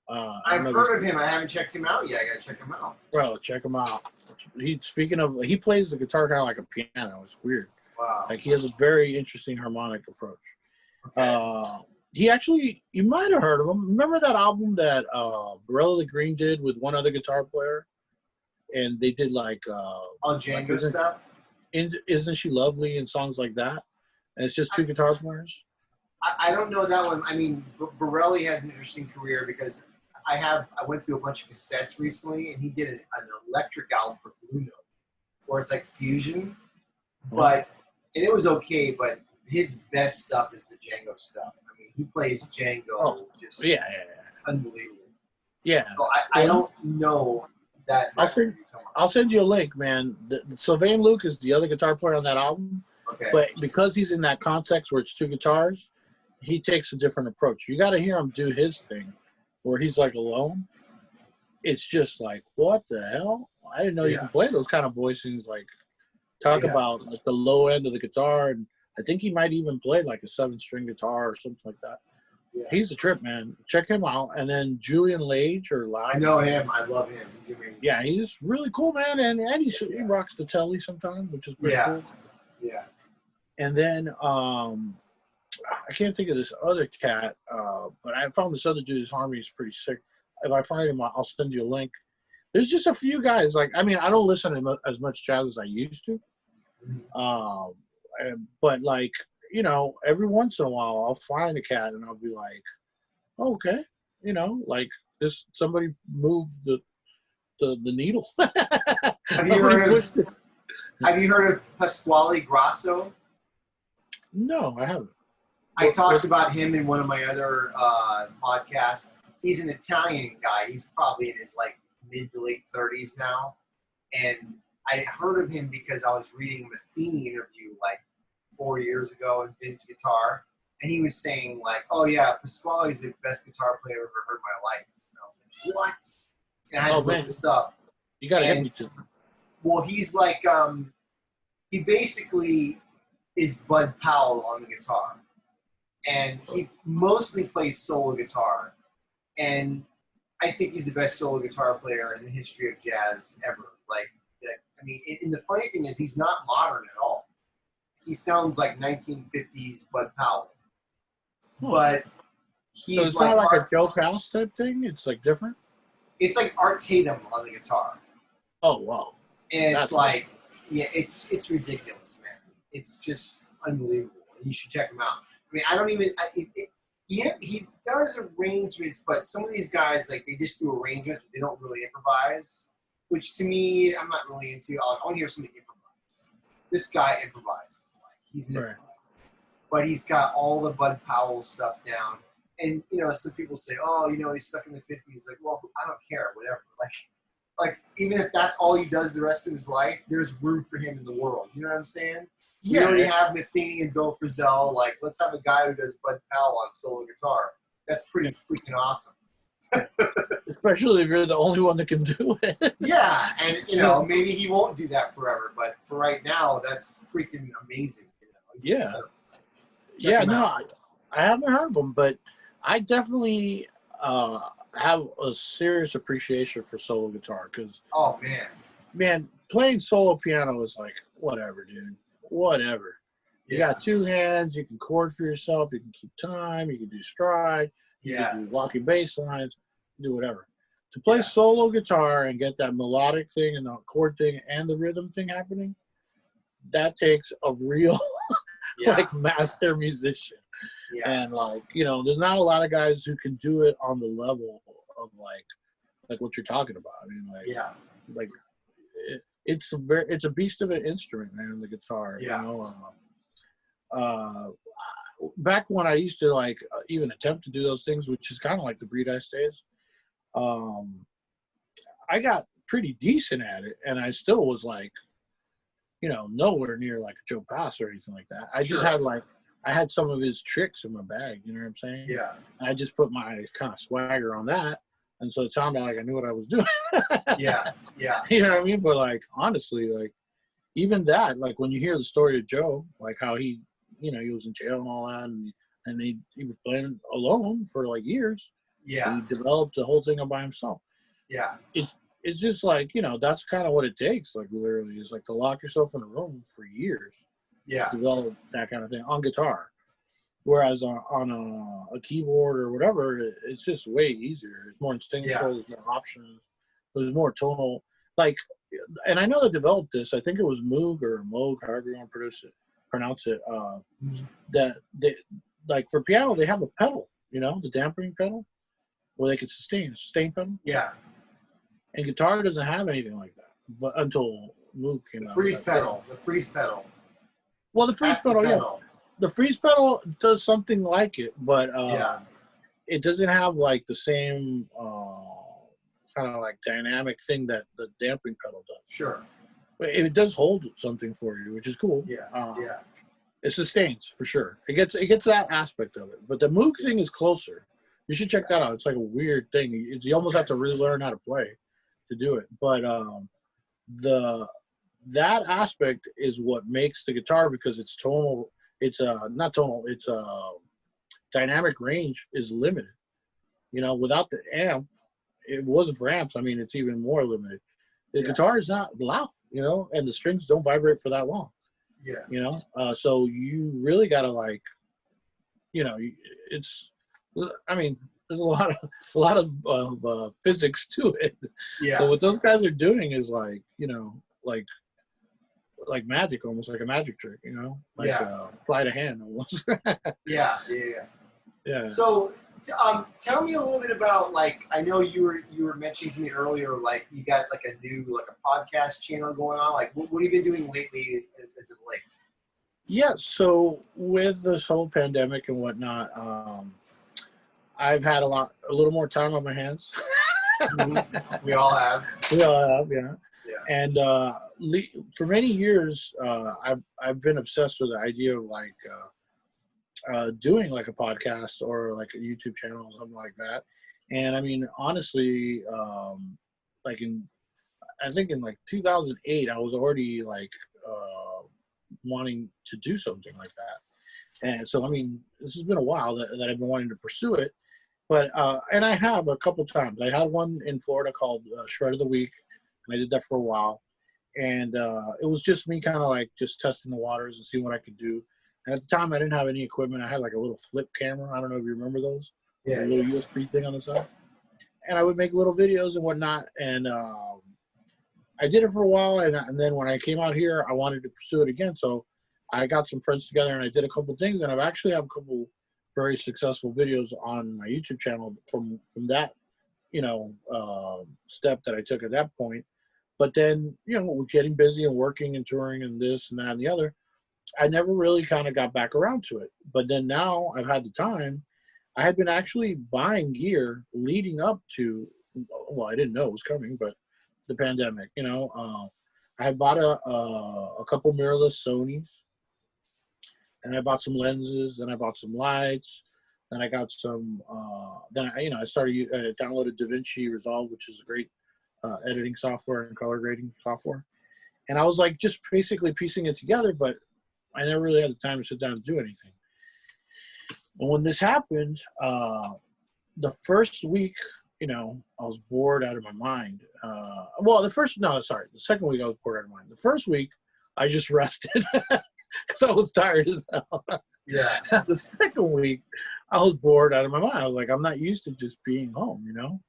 I've heard of him. I haven't checked him out yet. I gotta check him out. Bro, check him out. He plays the guitar kind of like a piano. It's weird. Wow. Like he has a very interesting harmonic approach. Okay. He actually, you might have heard of him. Remember that album that Barella the Green did with one other guitar player, and they did like all Jangda stuff. Isn't She Lovely and songs like that? And it's just two guitar players. I don't know that one. I mean, Borelli has an interesting career because I went through a bunch of cassettes recently, and he did an electric album for Blue Note, where it's like fusion, and it was okay. But his best stuff is the Django stuff. I mean, he plays Django just unbelievable. Yeah. So I don't know that. I'll send you a link, man. Sylvain Luke is the other guitar player on that album. Okay. But because he's in that context where it's two guitars, he takes a different approach. You got to hear him do his thing where he's like alone. It's just like, what the hell? I didn't know you can play those kind of voicings. Like, talk about like the low end of the guitar. And I think he might even play like a 7-string guitar or something like that. Yeah. He's a trip, man. Check him out. And then Julian Lage or Lage. I know him. I love him. He's amazing. Yeah, he's really cool, man. And he rocks the telly sometimes, which is pretty cool. Yeah. And then I can't think of this other cat, but I found this other dude. His harmony is pretty sick. If I find him, I'll send you a link. There's just a few guys. Like, I mean, I don't listen to as much jazz as I used to. But like, every once in a while, I'll find a cat and I'll be like, oh, okay, like this. Somebody moved the needle. Have you heard of Pasquale Grasso? No, I haven't. I talked about him in one of my other podcasts. He's an Italian guy. He's probably in his like mid to late 30s now. And I heard of him because I was reading a Matheny interview like 4 years ago in Vintage Guitar. And he was saying like, oh yeah, Pasquale is the best guitar player I've ever heard in my life. And I was like, what? And I had to look this up. You got to hit me too. Well, he's like, he basically is Bud Powell on the guitar. And he mostly plays solo guitar. And I think he's the best solo guitar player in the history of jazz ever. Like, I mean, and the funny thing is he's not modern at all. He sounds like 1950s Bud Powell. But he's so it's not like a Joe Pass type thing? It's like different? It's like Art Tatum on the guitar. Oh, wow. And it's like, it's ridiculous, man. It's just unbelievable. You should check him out. I mean, I don't even. He does arrangements, but some of these guys, like, they just do arrangements, but they don't really improvise. Which to me, I'm not really into. I want to hear somebody improvise. This guy improvises. Like, he's an improviser, but he's got all the Bud Powell stuff down. And some people say, "Oh, he's stuck in the '50s." Like, well, I don't care, whatever. Like even if that's all he does the rest of his life, there's room for him in the world. You know what I'm saying? You already have Matheny and Bill Frisell. Like, let's have a guy who does Bud Powell on solo guitar. That's pretty freaking awesome. Especially if you're the only one that can do it. Yeah, and maybe he won't do that forever, but for right now, that's freaking amazing. No, I haven't heard of him, but I definitely have a serious appreciation for solo guitar because playing solo piano is like whatever, dude. Whatever. You got two hands. You can chord for yourself. You can keep time. You can do stride. You can do walking bass lines. Do whatever. To play solo guitar and get that melodic thing and the chord thing and the rhythm thing happening, that takes a real like master musician. And like, you know, there's not a lot of guys who can do it on the level of like what you're talking about. I mean, like it's a beast of an instrument, man, the guitar. You know, back when I used to like even attempt to do those things, which is kind of like the Breed Ice days, I got pretty decent at it, and I still was like, you know, nowhere near like a Joe Pass or anything like that. I just had like, I had some of his tricks in my bag, you know what I'm saying? Yeah. I just put my kind of swagger on that, and so it sounded like I knew what I was doing. Yeah. You know what I mean? But like, honestly, like, even that, like when you hear the story of Joe, like how he, you know, he was in jail and all that, and he was playing alone for like years. Yeah. He developed the whole thing by himself. Yeah. It's just like, you know, that's kind of what it takes. Like literally, is like to lock yourself in a room for years. Yeah. To develop that kind of thing on guitar. Whereas on a keyboard or whatever, it's just way easier. It's more instinctual. There's more options. There's more tonal. Like, and I know they developed this. I think it was Moog or Moog, however you want to pronounce it. That they, like for piano, they have a pedal. You know, the dampening pedal, where they can sustain pedal. Yeah. And guitar doesn't have anything like that, but until Moog came out. The freeze pedal. Well, the freeze pedal, the freeze pedal does something like it, but it doesn't have like the same kind of like dynamic thing that the damping pedal does. Sure. But it does hold something for you, which is cool. Yeah. It sustains for sure. It gets that aspect of it, but the Moog thing is closer. You should check that out. It's like a weird thing. You almost have to really learn how to play to do it. But that aspect is what makes the guitar, because it's tonal. It's not tonal. It's dynamic range is limited. You know, without the amp, it wasn't for amps. I mean, it's even more limited. The guitar is not loud, you know, and the strings don't vibrate for that long. Yeah. You know, so you really gotta like, you know, it's. I mean, there's a lot of physics to it. Yeah. But what those guys are doing is like, you know, like magic, almost like a magic trick, you know, like sleight of hand almost. Yeah. So, tell me a little bit about, like, I know you were mentioning to me earlier, like you got like a new like a podcast channel going on. Like, what have you been doing lately as of late? Yeah. So with this whole pandemic and whatnot, I've had a little more time on my hands. We all have. Yeah. And for many years, I've been obsessed with the idea of like doing like a podcast or like a YouTube channel or something like that. And I mean, honestly, like I think in like 2008, I was already like wanting to do something like that. And so, I mean, this has been a while that I've been wanting to pursue it. But, and I have a couple times. I had one in Florida called Shred of the Week, and I did that for a while. And it was just me kind of like just testing the waters and seeing what I could do. And at the time, I didn't have any equipment. I had like a little flip camera. I don't know if you remember those. Yeah. A little USB thing on the side. And I would make little videos and whatnot. And I did it for a while. And then when I came out here, I wanted to pursue it again. So I got some friends together and I did a couple things. And I've actually have a couple very successful videos on my YouTube channel from that, you know, step that I took at that point. But then, you know, with getting busy and working and touring and this and that and the other, I never really kind of got back around to it. But then now I've had the time. I had been actually buying gear leading up to, well, I didn't know it was coming, but the pandemic, you know. I had bought a couple mirrorless Sonys, and I bought some lenses, and I bought some lights, and I got some, then I started, downloaded DaVinci Resolve, which is a great editing software and color grading software. And I was like just basically piecing it together, but I never really had the time to sit down and do anything. And when this happened, the first week, you know, I was bored out of my mind. The second week I was bored out of my mind. The first week I just rested. because I was tired as hell. Yeah. The second week, I was bored out of my mind. I was like, I'm not used to just being home, you know?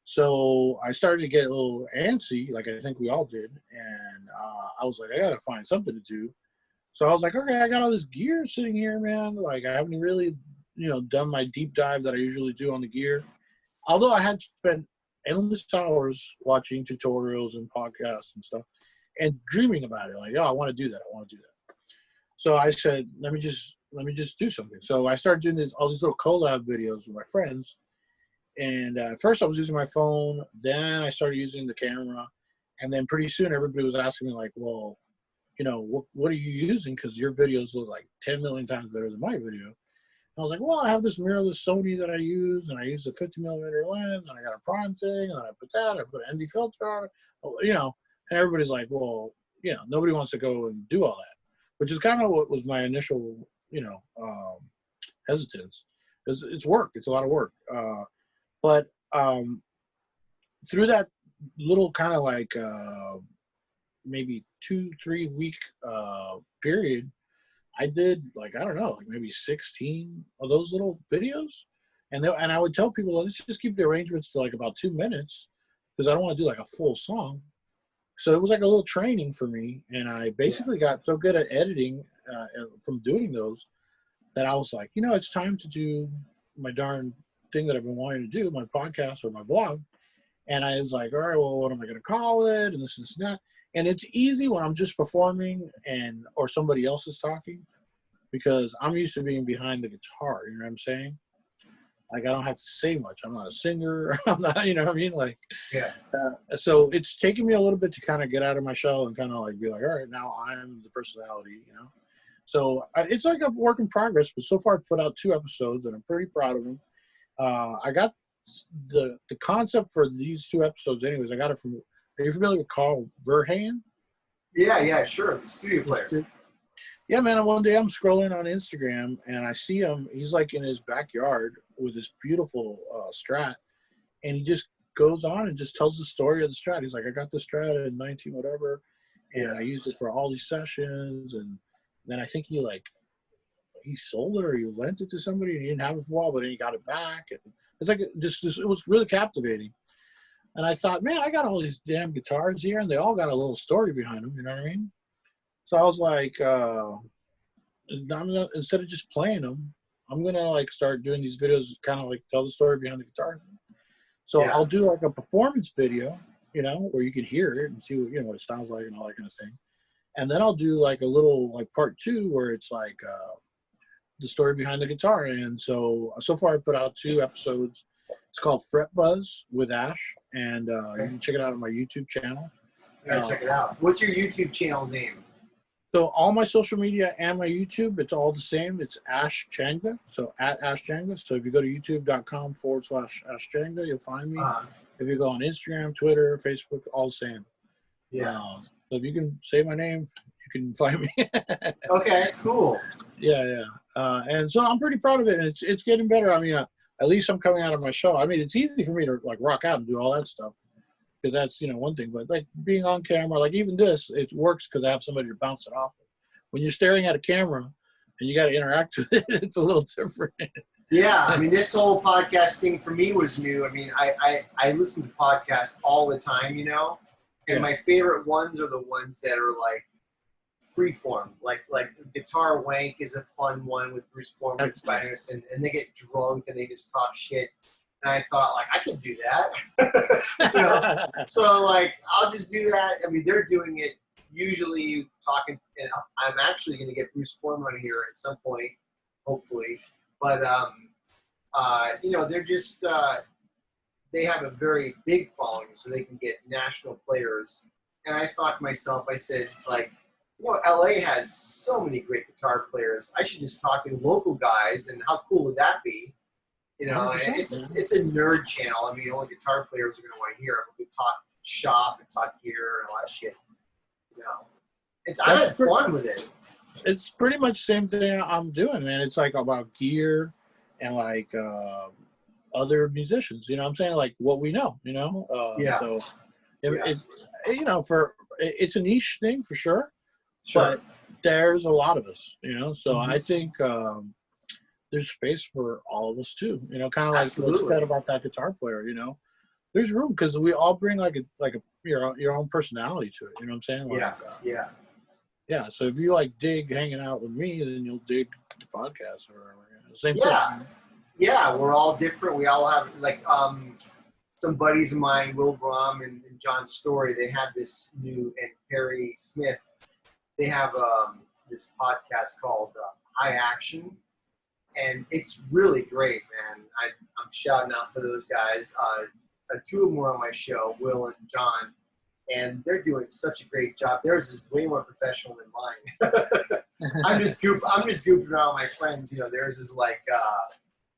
So I started to get a little antsy, like I think we all did. And I was like, I got to find something to do. So I was like, okay, I got all this gear sitting here, man. Like, I haven't really, done my deep dive that I usually do on the gear. Although I had spent endless hours watching tutorials and podcasts and stuff and dreaming about it. Like, oh, I want to do that. I want to do that. So I said, let me just do something. So I started doing all these little collab videos with my friends. And first I was using my phone. Then I started using the camera. And then pretty soon everybody was asking me like, well, what are you using? Because your videos look like 10 million times better than my video. I was like, well, I have this mirrorless Sony that I use, and I use a 50 millimeter lens, and I got a prime thing, and I put that, I put an ND filter on it, and everybody's like, well, nobody wants to go and do all that, which is kind of what was my initial, hesitance. It's work. It's a lot of work. But through that little kind of like maybe 2-3 week period, I did like, I don't know, like maybe 16 of those little videos. And I would tell people, let's just keep the arrangements to like about 2 minutes because I don't want to do like a full song. So it was like a little training for me. And I basically got so good at editing from doing those that I was like, it's time to do my darn thing that I've been wanting to do, my podcast or my vlog. And I was like, all right, well, what am I going to call it? And this and that. And it's easy when I'm just performing or somebody else is talking because I'm used to being behind the guitar. You know what I'm saying? Like, I don't have to say much. I'm not a singer. I'm not, you know what I mean? Like, yeah. So it's taken me a little bit to kind of get out of my shell and kind of like be like, all right, now I'm the personality, So it's like a work in progress, but so far I've put out 2 episodes and I'm pretty proud of them. I got the concept for these 2 episodes anyways. I got it from, are you familiar with Carl Verheyen? Yeah, sure. The studio player. Yeah, man. And one day I'm scrolling on Instagram and I see him. He's like in his backyard with this beautiful Strat, and he just goes on and just tells the story of the Strat. He's like, I got the Strat in 19 whatever, and I used it for all these sessions. And then I think he sold it or he lent it to somebody and he didn't have it for a while, but then he got it back. And it's like it was really captivating. And I thought, man, I got all these damn guitars here, and they all got a little story behind them. You know what I mean? So I was like, instead of just playing them, I'm gonna like start doing these videos, kind of like tell the story behind the guitar. So I'll do like a performance video, where you can hear it and see what it sounds like and all that kind of thing. And then I'll do like a little like part 2 where it's like the story behind the guitar. And so far I put out 2 episodes. It's called Fret Buzz with Ash, and you can check it out on my YouTube channel. Check it out. What's your YouTube channel name? So all my social media and my YouTube, it's all the same. It's Ash Jangda. So at Ash Jangda. So if you go to youtube.com/Ash Jangda, you'll find me. If you go on Instagram, Twitter, Facebook, all the same. Yeah. So if you can say my name, you can find me. Okay, cool. Yeah. And so I'm pretty proud of it. And it's getting better. I mean, at least I'm coming out of my shell. I mean, it's easy for me to like rock out and do all that stuff, because that's, one thing. But like being on camera, like even this, it works because I have somebody to bounce it off of. When you're staring at a camera and you got to interact with it, it's a little different. Yeah, I mean, this whole podcast thing for me was new. I mean, I listen to podcasts all the time, and my favorite ones are the ones that are like freeform. Like Guitar Wank is a fun one with Bruce Forman and Spiders, and they get drunk and they just talk shit. And I thought, like, I can do that. So, like, I'll just do that. I mean, they're doing it usually talking, and I'm actually going to get Bruce Forman here at some point, hopefully. But, they're just, they have a very big following, so they can get national players. And I thought to myself, I said, like, LA has so many great guitar players. I should just talk to local guys, and how cool would that be? And it's a nerd channel. I mean, only guitar players are going to want to hear it. We talk shop and talk gear and all that shit. I had fun with it. It's pretty much the same thing I'm doing, man. It's like about gear and like other musicians. You know what I'm saying? Like what we know. So it's a niche thing for sure. Sure. But there's a lot of us, you know. So Mhm. I think there's space for all of us too. You know, kind of like what you said Absolutely. about that guitar player. You know, there's room because we all bring like a your own personality to it. You know what I'm saying? Yeah. Like, Yeah. yeah. So if you like dig hanging out with me, then you'll dig the podcast or whatever. You know, same thing. Yeah. Yeah. We're all different. We all have like some buddies of mine, Will Brom and John Story. They have this new, and Perry Smith. They have this podcast called High Action, and it's really great, man. I'm shouting out for those guys. Two of them were on my show, Will and John, and they're doing such a great job. Theirs is way more professional than mine. I'm just goofing around with my friends. You know, theirs is like,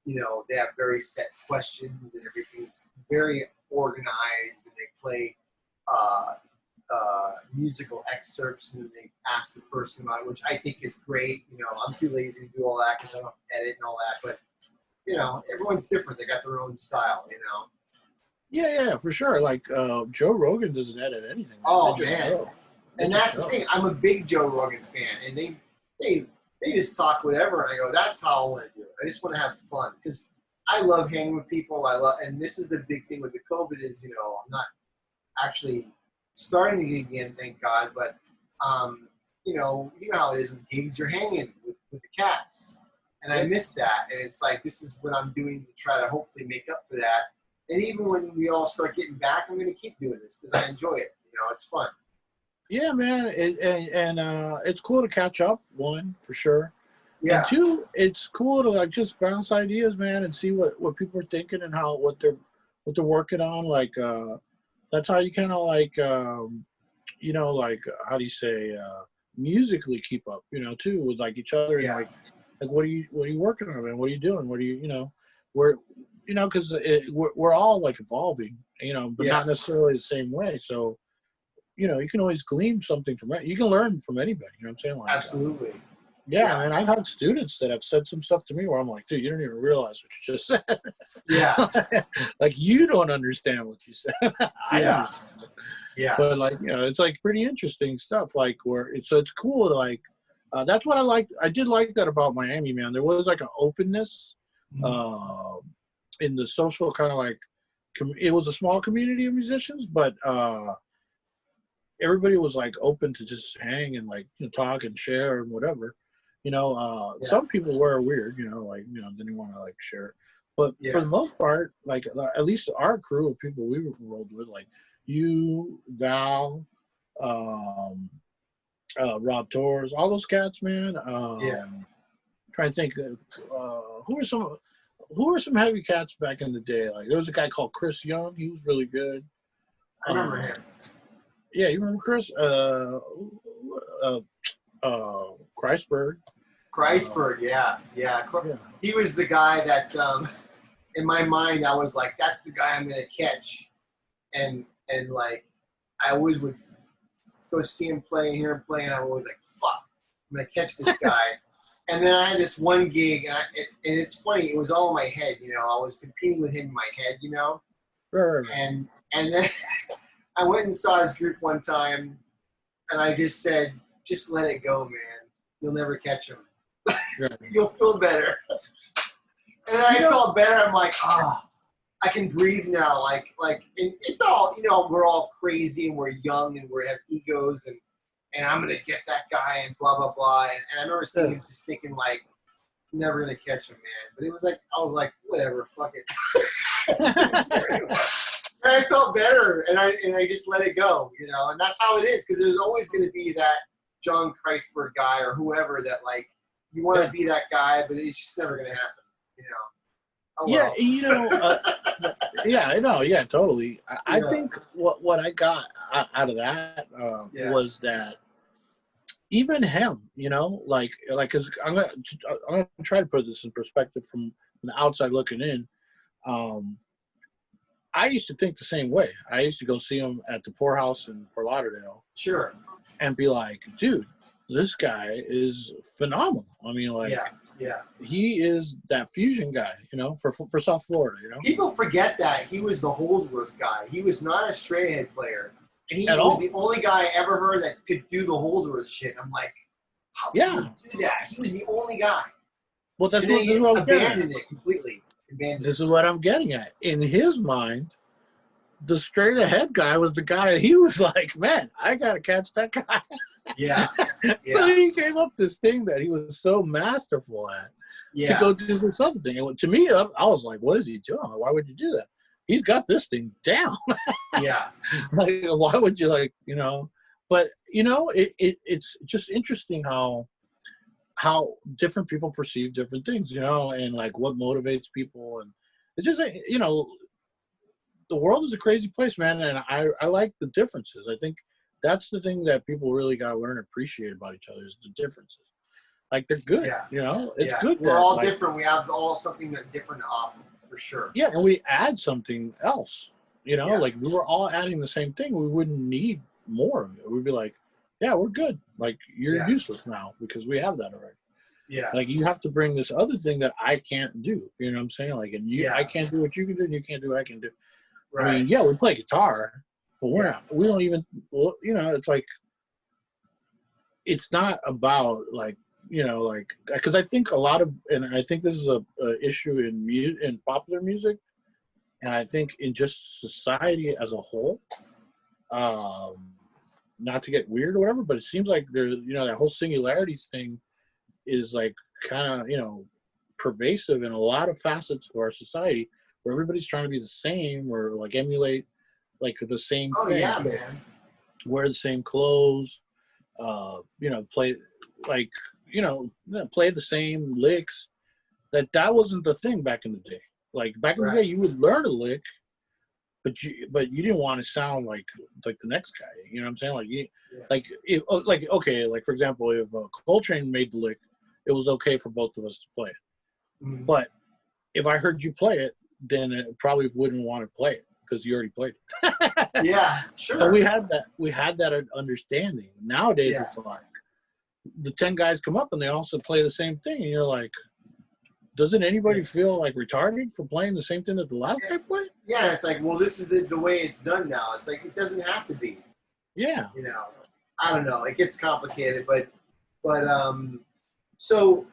you know, they have very set questions and everything's very organized, and they play musical excerpts, and then they ask the person about it, which I think is great. You know, I'm too lazy to do all that because I don't edit and all that, but you know, everyone's different. They got their own style, you know. Yeah, for sure. Like Joe Rogan doesn't edit anything. Man. Oh They just man, go. They and just that's the go. thing. I'm a big Joe Rogan fan, and they just talk whatever, and I go, that's how I want to do it. I just want to have fun because I love hanging with people. And this is the big thing with the COVID is, you know, I'm not actually starting to gig again, thank God, but you know how it is with gigs. You're hanging with the cats, and I miss that. And it's like this is what I'm doing to try to hopefully make up for that. And even when we all start getting back, I'm going to keep doing this because I enjoy it. You know, it's fun. Yeah, man, and it's cool to catch up. One for sure, and Yeah, two, it's cool to like just bounce ideas, man, and see what people are thinking and how what they're working on. Like that's how you kind of like you know, like how do you say musically keep up, you know, too with like each other and yeah, like what are you working on, man? What are you doing? What are you know, we're you know because we're all like evolving, you know, but yeah. not necessarily the same way. So you know, you can always glean something from it. You can learn from anybody. You know what I'm saying? Like, Absolutely. yeah, Yeah, man, I've had students that have said some stuff to me where I'm like, dude, you don't even realize what you just said. yeah, Like, you don't understand what you said. I yeah, understand it. yeah. But, like, you know, it's like pretty interesting stuff. Like, so it's cool to, like, that's what I liked. I did like that about Miami, man. There was like an openness Mhm. uh, in the social kind of like, it was a small community of musicians, but, everybody was like open to just hang and like you know talk and share and whatever. You know, Yeah, some people were weird, you know, like you know didn't want to like share. But for yeah. the most part, like at least our crew of people we rolled with, like you, Val, um, Rob Torres, all those cats, man. Yeah, Trying to think, who were some heavy cats back in the day? Like there was a guy called Chris Young. He was really good. I remember Um, him. yeah, you remember Chris? Uh, Kreisberg. Kreisberg, yeah, yeah. Yeah. He was the guy that, in my mind, I was like, that's the guy I'm gonna catch, and like, I always would go see him play and hear him play, and I'm always like, fuck, I'm gonna catch this guy. And then I had this one gig, and it's funny, it was all in my head, you know. I was competing with him in my head, you know, Right. and then I went and saw his group one time, and I just said, just let it go, man. You'll never catch him. Right. You'll feel better. And then I You know, felt better. I'm like, I can breathe now. And it's all, you know, we're all crazy and we're young and we have egos and I'm gonna get that guy and blah blah blah. And I remember seeing yeah. him just thinking like, never gonna catch him, man. But it was like, I was like, whatever, fuck it. And I felt better, and I just let it go, you know. And that's how it is, because there's always going to be that John Kreisberg guy or whoever that like you want to Yeah. be that guy, but it's just never going to happen, you know. Oh Yeah, well. you know, yeah, I know, yeah, totally. I Yeah, think what I got out of that yeah, was that even him, you know, because I'm gonna try to put this in perspective from the outside looking in. Um, I used to think the same way. I used to go see him at the Poorhouse in Fort Lauderdale sure. and be like, dude, this guy is phenomenal. I mean, like, Yeah, yeah. he is that fusion guy, you know, for South Florida, you know, People forget that he was the Holdsworth guy. He was not a straight ahead player, and he at was all. the only guy I ever heard that could do the Holdsworth shit. I'm like, How could Yeah. you do that? He was the only guy. Well, And then he abandoned it completely. This is what I'm getting at. In his mind, the straight ahead guy was the guy. He was like, man, I gotta catch that guy. Yeah. So he came up this thing that he was so masterful at to go do this other thing. And to me, I was like, what is he doing? Why would you do that? He's got this thing down. Yeah. Like, why would you, like, you know? But you know, it's just interesting how different people perceive different things, you know, and like what motivates people. And it's just, you know, the world is a crazy place, man. And I like the differences. I think that's the thing that people really got to learn to appreciate about each other is the differences. Like, they're good, you know, it's good. We're all different. We have all something different to offer, for sure. Yeah. And we add something else, you know, like we were all adding the same thing. We wouldn't need more of it. We'd be like, yeah, we're good. Like, you're useless now because we have that already. Yeah. Like, you have to bring this other thing that I can't do. You know what I'm saying? Like, and I can't do what you can do, and you can't do what I can do. Right. I mean, yeah, we play guitar, but we don't even, well, you know, it's like, it's not about, like, you know, like, because I think a lot of, and I think this is a issue in popular music, and I think in just society as a whole, not to get weird or whatever, but it seems like there's, you know, that whole singularity thing is like kind of, you know, pervasive in a lot of facets of our society where everybody's trying to be the same or like emulate like the same thing. Yeah, man. Wear the same clothes, you know, play like, you know, play the same licks. That wasn't the thing back in the day. Like, back in the day, you would learn a lick, but you didn't want to sound like the next guy. You know what I'm saying? Like, okay, like, for example, if Coltrane made the lick, it was okay for both of us to play it. Mm-hmm. But if I heard you play it, then it probably wouldn't want to play it because you already played it. Yeah, sure. So we had that understanding. Nowadays, it's like the 10 guys come up and they also play the same thing, and you're like, doesn't anybody feel like retarded for playing the same thing that the last guy played? Yeah, it's like, well, this is the way it's done now. It's like, it doesn't have to be. Yeah. You know, I don't know. It gets complicated, but so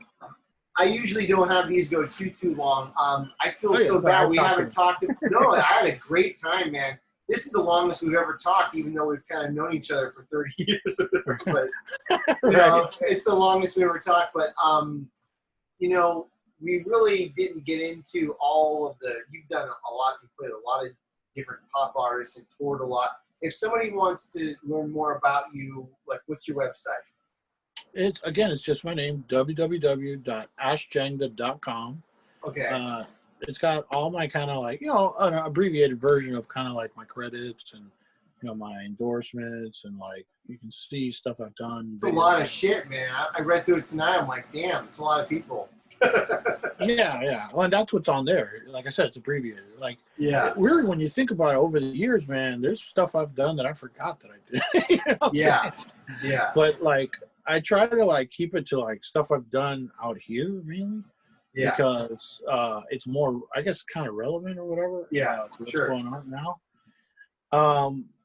I usually don't have these go too long. I feel so bad we haven't talked. No, I had a great time, man. This is the longest we've ever talked, even though we've kind of known each other for 30 years. But you know, it's the longest we ever talked. But you know, we really didn't get into all of the. You've done a lot. You played a lot of different pop artists and toured a lot. If somebody wants to learn more about you, like, what's your website? It's just my name, www.ashjangda.com. Okay. It's got all my kind of, like, you know, an abbreviated version of kind of like my credits and, you know, my endorsements, and like you can see stuff I've done. It's a lot of shit, man. I read through it tonight. I'm like, damn, it's a lot of people. Yeah. Well, and that's what's on there. Like I said, it's abbreviated. Like, really, when you think about it over the years, man, there's stuff I've done that I forgot that I did. You know yeah. But like, I try to like keep it to like stuff I've done out here, mainly. Yeah. Because it's more, I guess, kind of relevant or whatever. Yeah. To what's going on now.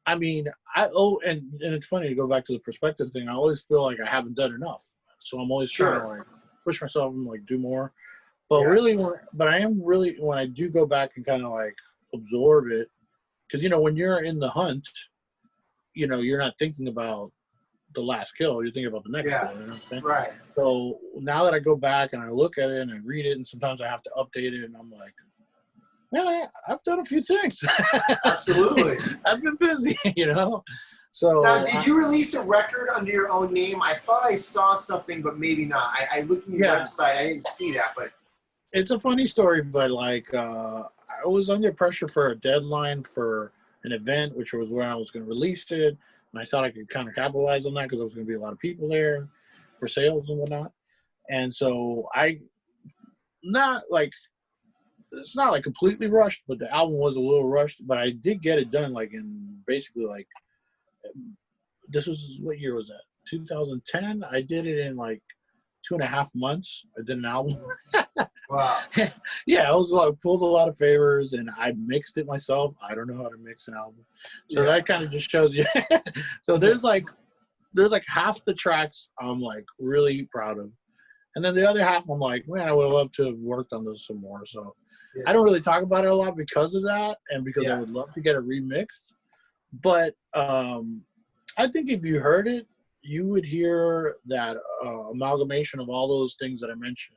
I mean, and it's funny to go back to the perspective thing. I always feel like I haven't done enough, so I'm always trying to like push myself and like do more. But really, when I do go back and kind of like absorb it, because, you know, when you're in the hunt, you know, you're not thinking about the last kill, you're thinking about the next kill. You know what I'm saying? Right. So now that I go back and I look at it and I read it, and sometimes I have to update it, and I'm like, man, I've done a few things. Absolutely. I've been busy, you know. So now, did you release a record under your own name? I thought I saw something, but maybe not. I looked at your website. I didn't see that, but it's a funny story. But like, I was under pressure for a deadline for an event, which was where I was going to release it, and I thought I could kind of capitalize on that because there was going to be a lot of people there for sales and whatnot. And so it's not like completely rushed, but the album was a little rushed. But I did get it done like in basically like, this was, what year was that? 2010. I did it in like 2.5 months. I did an album. Wow. Yeah, I pulled a lot of favors, and I mixed it myself. I don't know how to mix an album, so that kind of just shows you. So there's like there's like half the tracks I'm like really proud of, and then the other half I'm like, man, I would love to have worked on those some more. So Yeah. I don't really talk about it a lot because of that, and because I Yeah. would love to get it remixed. But I think if you heard it, you would hear that amalgamation of all those things that I mentioned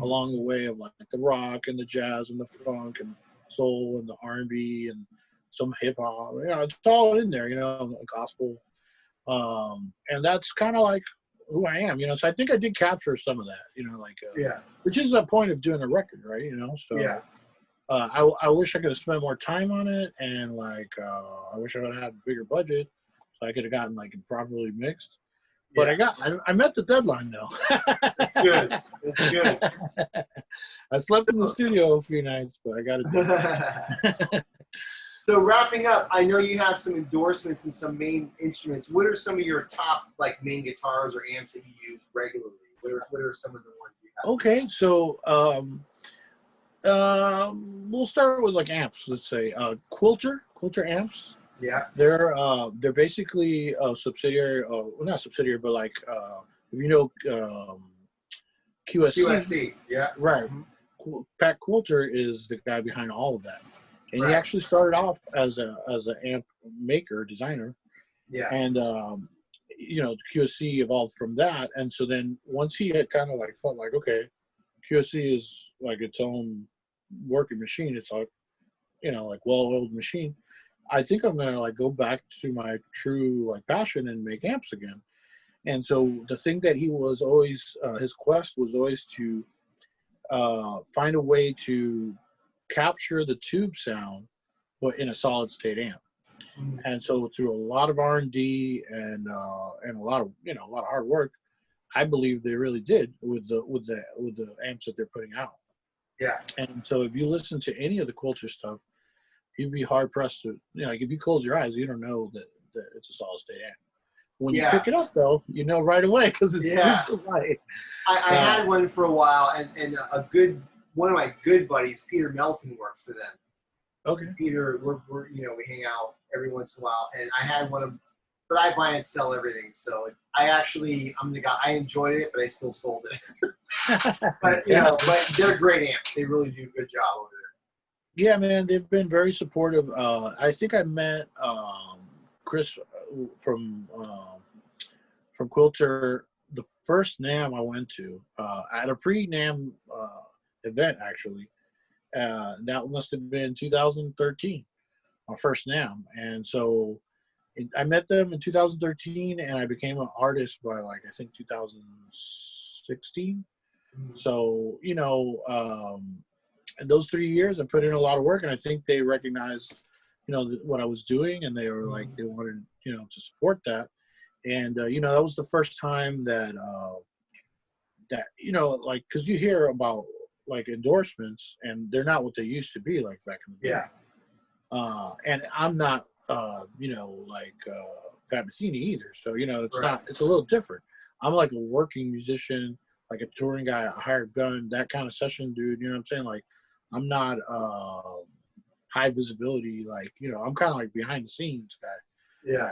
along the way, of like the rock and the jazz and the funk and soul and the R&B and some hip hop. You know, it's all in there. You know, gospel, and that's kind of like who I am. You know, so I think I did capture some of that. You know, like Yeah. which is the point of doing a record, right? You know, so. Yeah. I wish I could have spent more time on it, and like I wish I would have had a bigger budget, so I could have gotten like it properly mixed. But Yeah. I met the deadline though. That's good. That's good. I slept in the studio a few nights, but I got it done. So wrapping up, I know you have some endorsements and some main instruments. What are some of your top like main guitars or amps that you use regularly? What are some of the ones you have? Okay, so we'll start with like amps. Let's say Quilter amps. Yeah. They're basically a subsidiary. Well, not subsidiary, but like if you know QSC. QSC. Yeah. Right. Mm-hmm. Pat Quilter is the guy behind all of that, and Right. he actually started off as an amp maker, designer. Yeah. And you know, QSC evolved from that, and so then once he had kind of like felt like, okay, QSC is like its own working machine. It's like, you know, like well-oiled machine. I think I'm gonna like go back to my true like passion and make amps again. And so the thing that he was always his quest was always to find a way to capture the tube sound, but in a solid state amp. Mm-hmm. And so through a lot of R&D and a lot of a lot of hard work, I believe they really did with the amps that they're putting out. Yeah. And so if you listen to any of the Quilter stuff, you'd be hard pressed to, you know, like if you close your eyes, you don't know that it's a solid state amp. When you pick it up, though, you know right away because it's super light. I had one for a while, and one of my good buddies, Peter Melton, works for them. Okay. Peter, we're we hang out every once in a while, and I had one of, but I buy and sell everything. So I'm the guy. I enjoyed it, but I still sold it. But but they're great amps. They really do a good job over there. Yeah, man, they've been very supportive. I think I met Chris from Quilter the first NAMM I went to at a pre-NAMM event actually. That must have been 2013, my first NAMM, and so I met them in 2013, and I became an artist by like I think 2016. Mm-hmm. So in those 3 years, I put in a lot of work, and I think they recognized, what I was doing, and they were like, they wanted, to support that. And, that was the first time that, like, cause you hear about like endorsements and they're not what they used to be like back in the day. Yeah. And I'm not, like, Pat Metheny either. So, it's Right. not, it's a little different. I'm like a working musician, like a touring guy, a hired gun, that kind of session dude. You know what I'm saying? Like, I'm not high visibility. Like, I'm kind of like behind the scenes guy. Yeah.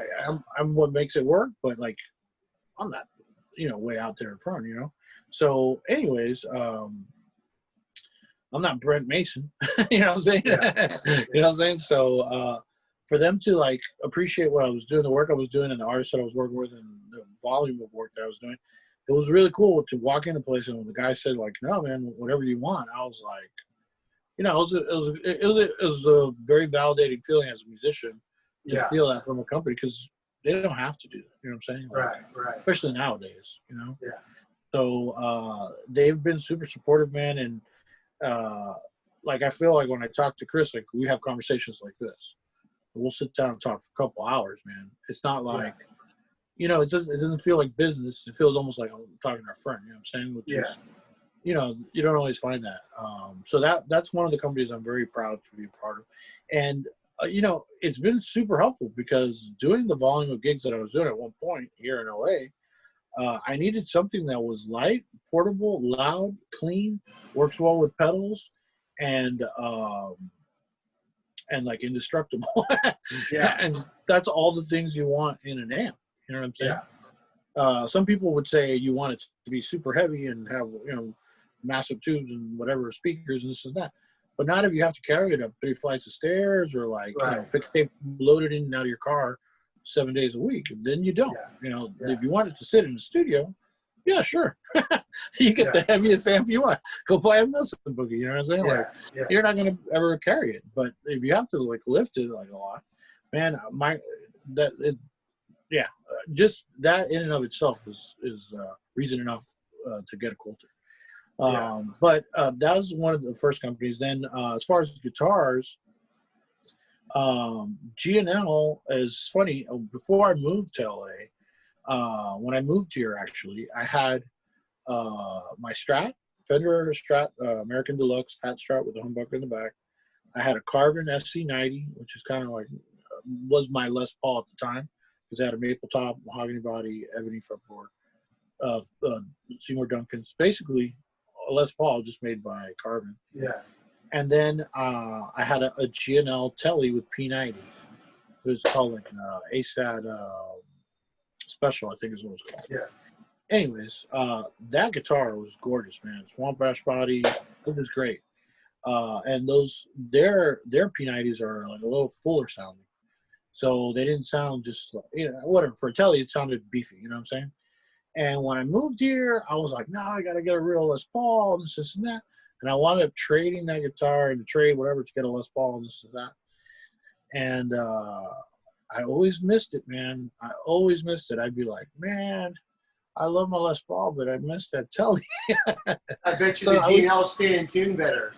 I'm what makes it work, but like, I'm not, way out there in front. So, anyways, I'm not Brent Mason. You know what I'm saying? Yeah. You know what I'm saying? So, for them to like appreciate what I was doing, the work I was doing, and the artists that I was working with, and the volume of work that I was doing, it was really cool to walk into a place and when the guy said like, "No, man, whatever you want," I was like, it was a very validating feeling as a musician to feel that from a company because they don't have to do that. You know what I'm saying? Like, right. Especially nowadays, Yeah. So they've been super supportive, man, and like I feel like when I talk to Chris, like we have conversations like this. We'll sit down and talk for a couple hours, man. It's not like, it doesn't feel like business. It feels almost like I'm talking to a friend, you know what I'm saying? Which is, you don't always find that. So that's one of the companies I'm very proud to be a part of. And, it's been super helpful because doing the volume of gigs that I was doing at one point here in LA, I needed something that was light, portable, loud, clean, works well with pedals, and like indestructible. Yeah. And that's all the things you want in an amp. You know what I'm saying? Some people would say you want it to be super heavy and have, massive tubes and whatever speakers and this and that. But not if you have to carry it up 3 flights of stairs or like, Right. pick tape loaded in and out of your car 7 days a week. And then you don't. If you want it to sit in the studio, yeah, sure. You get the heaviest amp you want. Go buy a Wilson Boogie. You know what I'm saying? You're not going to ever carry it. But if you have to like lift it like a lot, man, just that in and of itself is reason enough to get a Coulter. But that was one of the first companies. Then as far as guitars, G&L is funny. Before I moved to LA, when I moved here, actually, I had my Strat, Fender Strat, American Deluxe Fat Strat with a humbucker in the back. I had a Carvin SC90, which is kind of like was my Les Paul at the time, because it had a maple top, mahogany body, ebony fretboard. Seymour Duncan's, basically a Les Paul just made by Carvin. Yeah. And then I had a G&L Telly with P90. It was called like an ASAT Special, I think is what it was called. Yeah. Anyways, that guitar was gorgeous, man. Swamp Ash body, it was great. And their P90s are like a little fuller sounding. So they didn't sound just, whatever. For a Telly, it sounded beefy, you know what I'm saying? And when I moved here, I was like, no, I got to get a real Les Paul, this, and that. And I wound up trading that guitar in the trade, whatever, to get a Les Paul, and this and that. And I always missed it, man. I always missed it. I'd be like, man, I love my Les Paul, but I missed that Telly. I bet you the G&L stayed in tune better.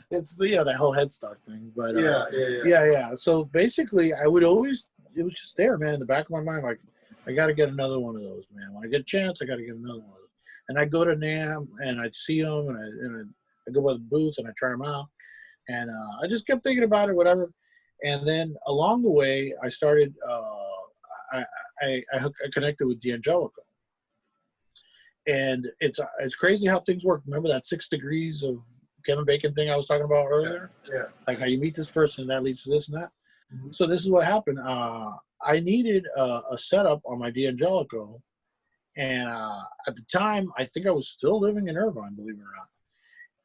It's that whole headstock thing. But yeah. So basically, I would always, it was just there, man, in the back of my mind, like, I got to get another one of those, man. When I get a chance, I got to get another one of those. And I'd go to NAMM, and I'd see them, and I'd go by the booth, and I'd try them out. And I just kept thinking about it, whatever. And then along the way, I started, I connected with D'Angelico. And it's crazy how things work. Remember that 6 degrees of Kevin Bacon thing I was talking about earlier? Yeah. Like how you meet this person, and that leads to this and that. Mm-hmm. So this is what happened. I needed a setup on my D'Angelico. And at the time, I think I was still living in Irvine, believe it or not.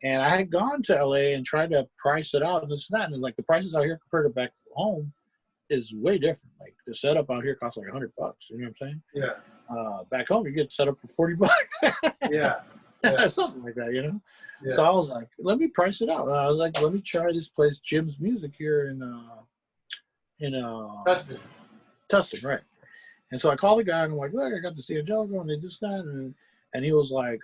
And I had gone to LA and tried to price it out and this and that. And like the prices out here compared to back home is way different. Like the setup out here costs like $100. You know what I'm saying? Yeah. Back home, you get set up for $40. Yeah. Something like that, Yeah. So I was like, let me price it out. And I was like, let me try this place, Jim's Music, here in Tustin, right? And so I called the guy and I'm like, look, I got this D'Angelico and they just that, and he was like,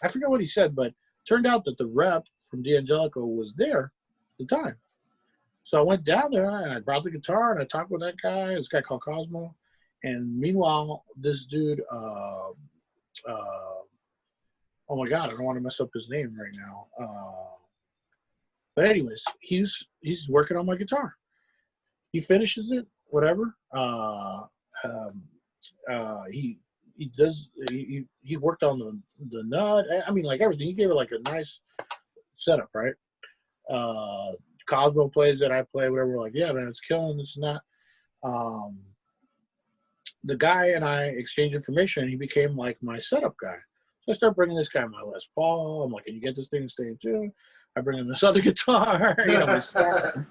I forget what he said, but turned out that the rep from D'Angelico was there at the time. So I went down there and I brought the guitar and I talked with that guy, this guy called Cosmo. And meanwhile, this dude, oh my God, I don't want to mess up his name right now. But anyways, he's working on my guitar. He finishes it, whatever. He worked on the nut. I mean, like everything. He gave it like a nice setup, right? Cosmo plays it, I play, whatever. We're like, yeah, man, it's killing this and that. The guy and I exchanged information, and he became like my setup guy. So I start bringing this guy my Les Paul. I'm like, can you get this thing to stay in tune? I bring him this other guitar, my Strat.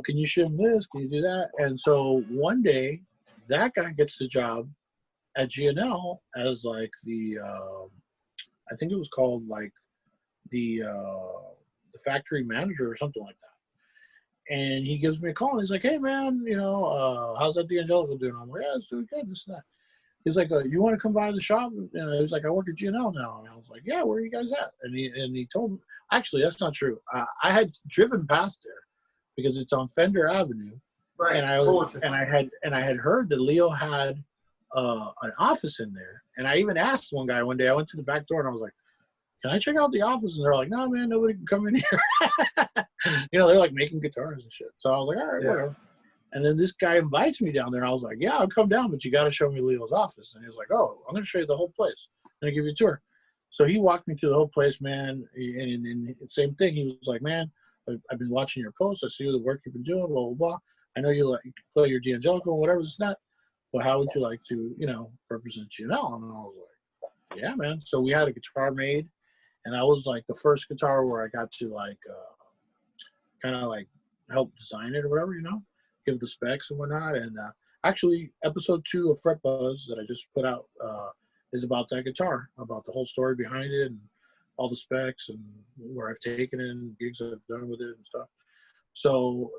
Can you shim this? Can you do that? And so one day, that guy gets the job at G&L as like the, I think it was called like the factory manager or something like that. And he gives me a call and he's like, hey man, how's that D'Angelico doing? I'm like, yeah, it's doing good, this and that. He's like, you want to come by the shop? He's like, I work at G&L now. And I was like, yeah, where are you guys at? And he told me, actually, that's not true. I had driven past there because it's on Fender Avenue. Right. And I had heard that Leo had an office in there. And I even asked one guy one day, I went to the back door and I was like, can I check out the office? And they're like, no, man, nobody can come in here. They're like making guitars and shit. So I was like, all right, whatever. And then this guy invites me down there. And I was like, yeah, I'll come down, but you got to show me Leo's office. And he was like, oh, I'm going to show you the whole place. I'm going to give you a tour. So he walked me to the whole place, man. And same thing. He was like, man, I've been watching your posts. I see the work you've been doing, blah, blah, blah. I know you play your D'Angelico and whatever it's not. Well, how would you like to, represent GNL? And I was like, yeah, man. So we had a guitar made, and that was like the first guitar where I got to kind of like help design it or whatever, give the specs and whatnot. And actually, episode 2 of Fret Buzz that I just put out is about that guitar, about the whole story behind it and all the specs and where I've taken it and gigs I've done with it and stuff. So,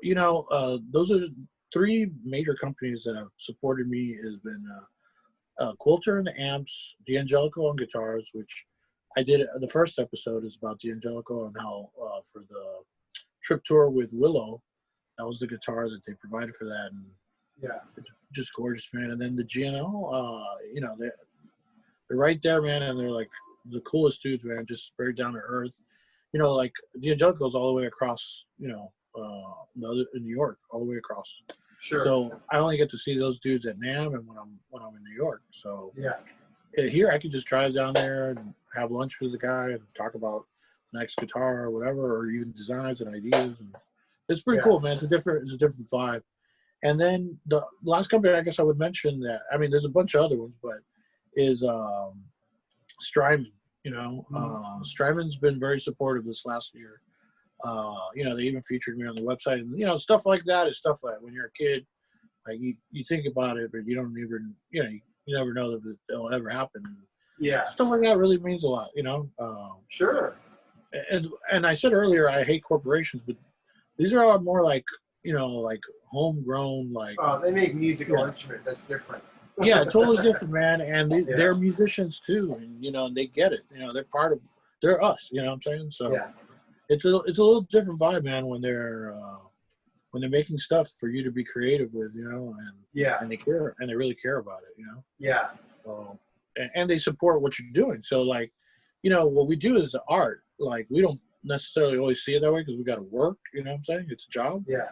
those are 3 major companies that have supported me. Has been Quilter and the amps, D'Angelico on guitars, which I did. The first episode is about D'Angelico and how for the trip tour with Willow, that was the guitar that they provided for that. And yeah, it's just gorgeous, man. And then the GNL, they're right there, man, and they're like the coolest dudes, man, just very down to earth. Like D'Angelico's all the way across, in New York, all the way across. Sure. So I only get to see those dudes at NAMM and when I'm in New York. So yeah, here I could just drive down there and have lunch with the guy and talk about the next guitar or whatever, or even designs and ideas. And it's pretty cool, man. It's a different vibe. And then the last company I guess I would mention that, I mean, there's a bunch of other ones, but is Strymon. Strymon's been very supportive this last year. They even featured me on the website, and stuff like that is stuff like when you're a kid, like you think about it, but you don't even, you never know that it'll ever happen. Yeah, Stuff like that really means a lot, Sure. And I said earlier I hate corporations, but these are all more like like homegrown, like they make musical instruments. That's different. yeah, totally different, man. And they're musicians too, and they get it. They're us. You know what I'm saying? So it's a little different vibe, man, when they're making stuff for you to be creative with, and they care, and they really care about it, Yeah. So, and they support what you're doing. So like, what we do is art. Like we don't necessarily always see it that way because we got to work. You know what I'm saying? It's a job. Yeah.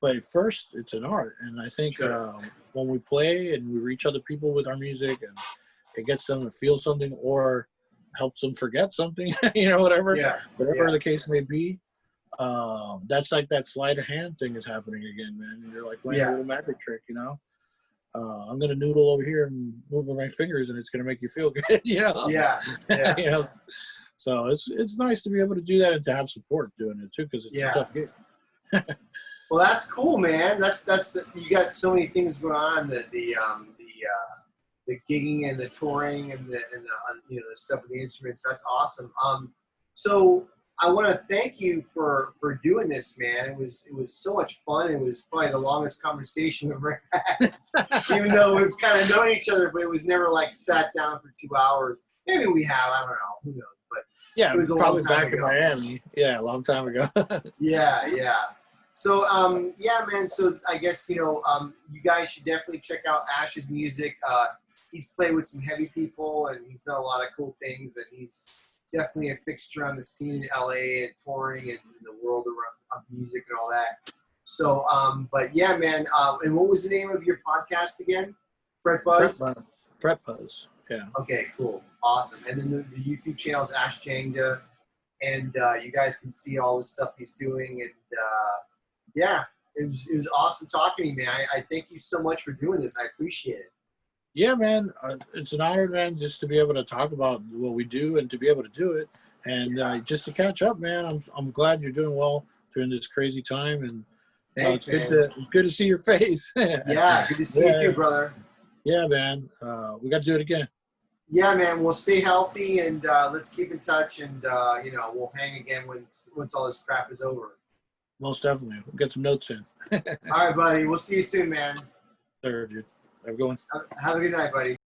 But at first, it's an art, and I think when we play and we reach other people with our music, and it gets them to feel something or helps them forget something, whatever the case may be. That's like that sleight of hand thing is happening again, man. You're like playing a little magic trick, I'm gonna noodle over here and move with my fingers, and it's gonna make you feel good, Yeah. So it's nice to be able to do that and to have support doing it too, because it's a tough gig. Well, that's cool, man. That's you got so many things going on. The gigging and the touring and the stuff with the instruments. That's awesome. So I want to thank you for doing this, man. It was so much fun. It was probably the longest conversation we've ever had. Even though we've kind of known each other, but it was never like sat down for 2 hours. Maybe we have. I don't know. Who knows? But yeah, it was a probably long time back ago. in Miami. Yeah, a long time ago. Yeah. So, man. So I guess, you guys should definitely check out Ash's music. He's played with some heavy people, and he's done a lot of cool things, and he's definitely a fixture on the scene in LA and touring and in the world of music and all that. So, but yeah, man. And what was the name of your podcast again? Fret Buzz? Fret Buzz. Yeah. Okay, cool. Awesome. And then the YouTube channel is Ash Jangda, and you guys can see all the stuff he's doing. And it was awesome talking to you, man. I thank you so much for doing this. I appreciate it. Yeah, man. It's an honor, man, just to be able to talk about what we do and to be able to do it, and just to catch up, man. I'm glad you're doing well during this crazy time, and thanks, man. It's good to see your face. Yeah, good to see you too, brother. Yeah, man. We got to do it again. Yeah, man. We'll stay healthy, and let's keep in touch, and we'll hang again once all this crap is over. Most definitely. We'll get some notes in. All right, buddy. We'll see you soon, man. Sure, dude. Have a good one. Have a good night, buddy.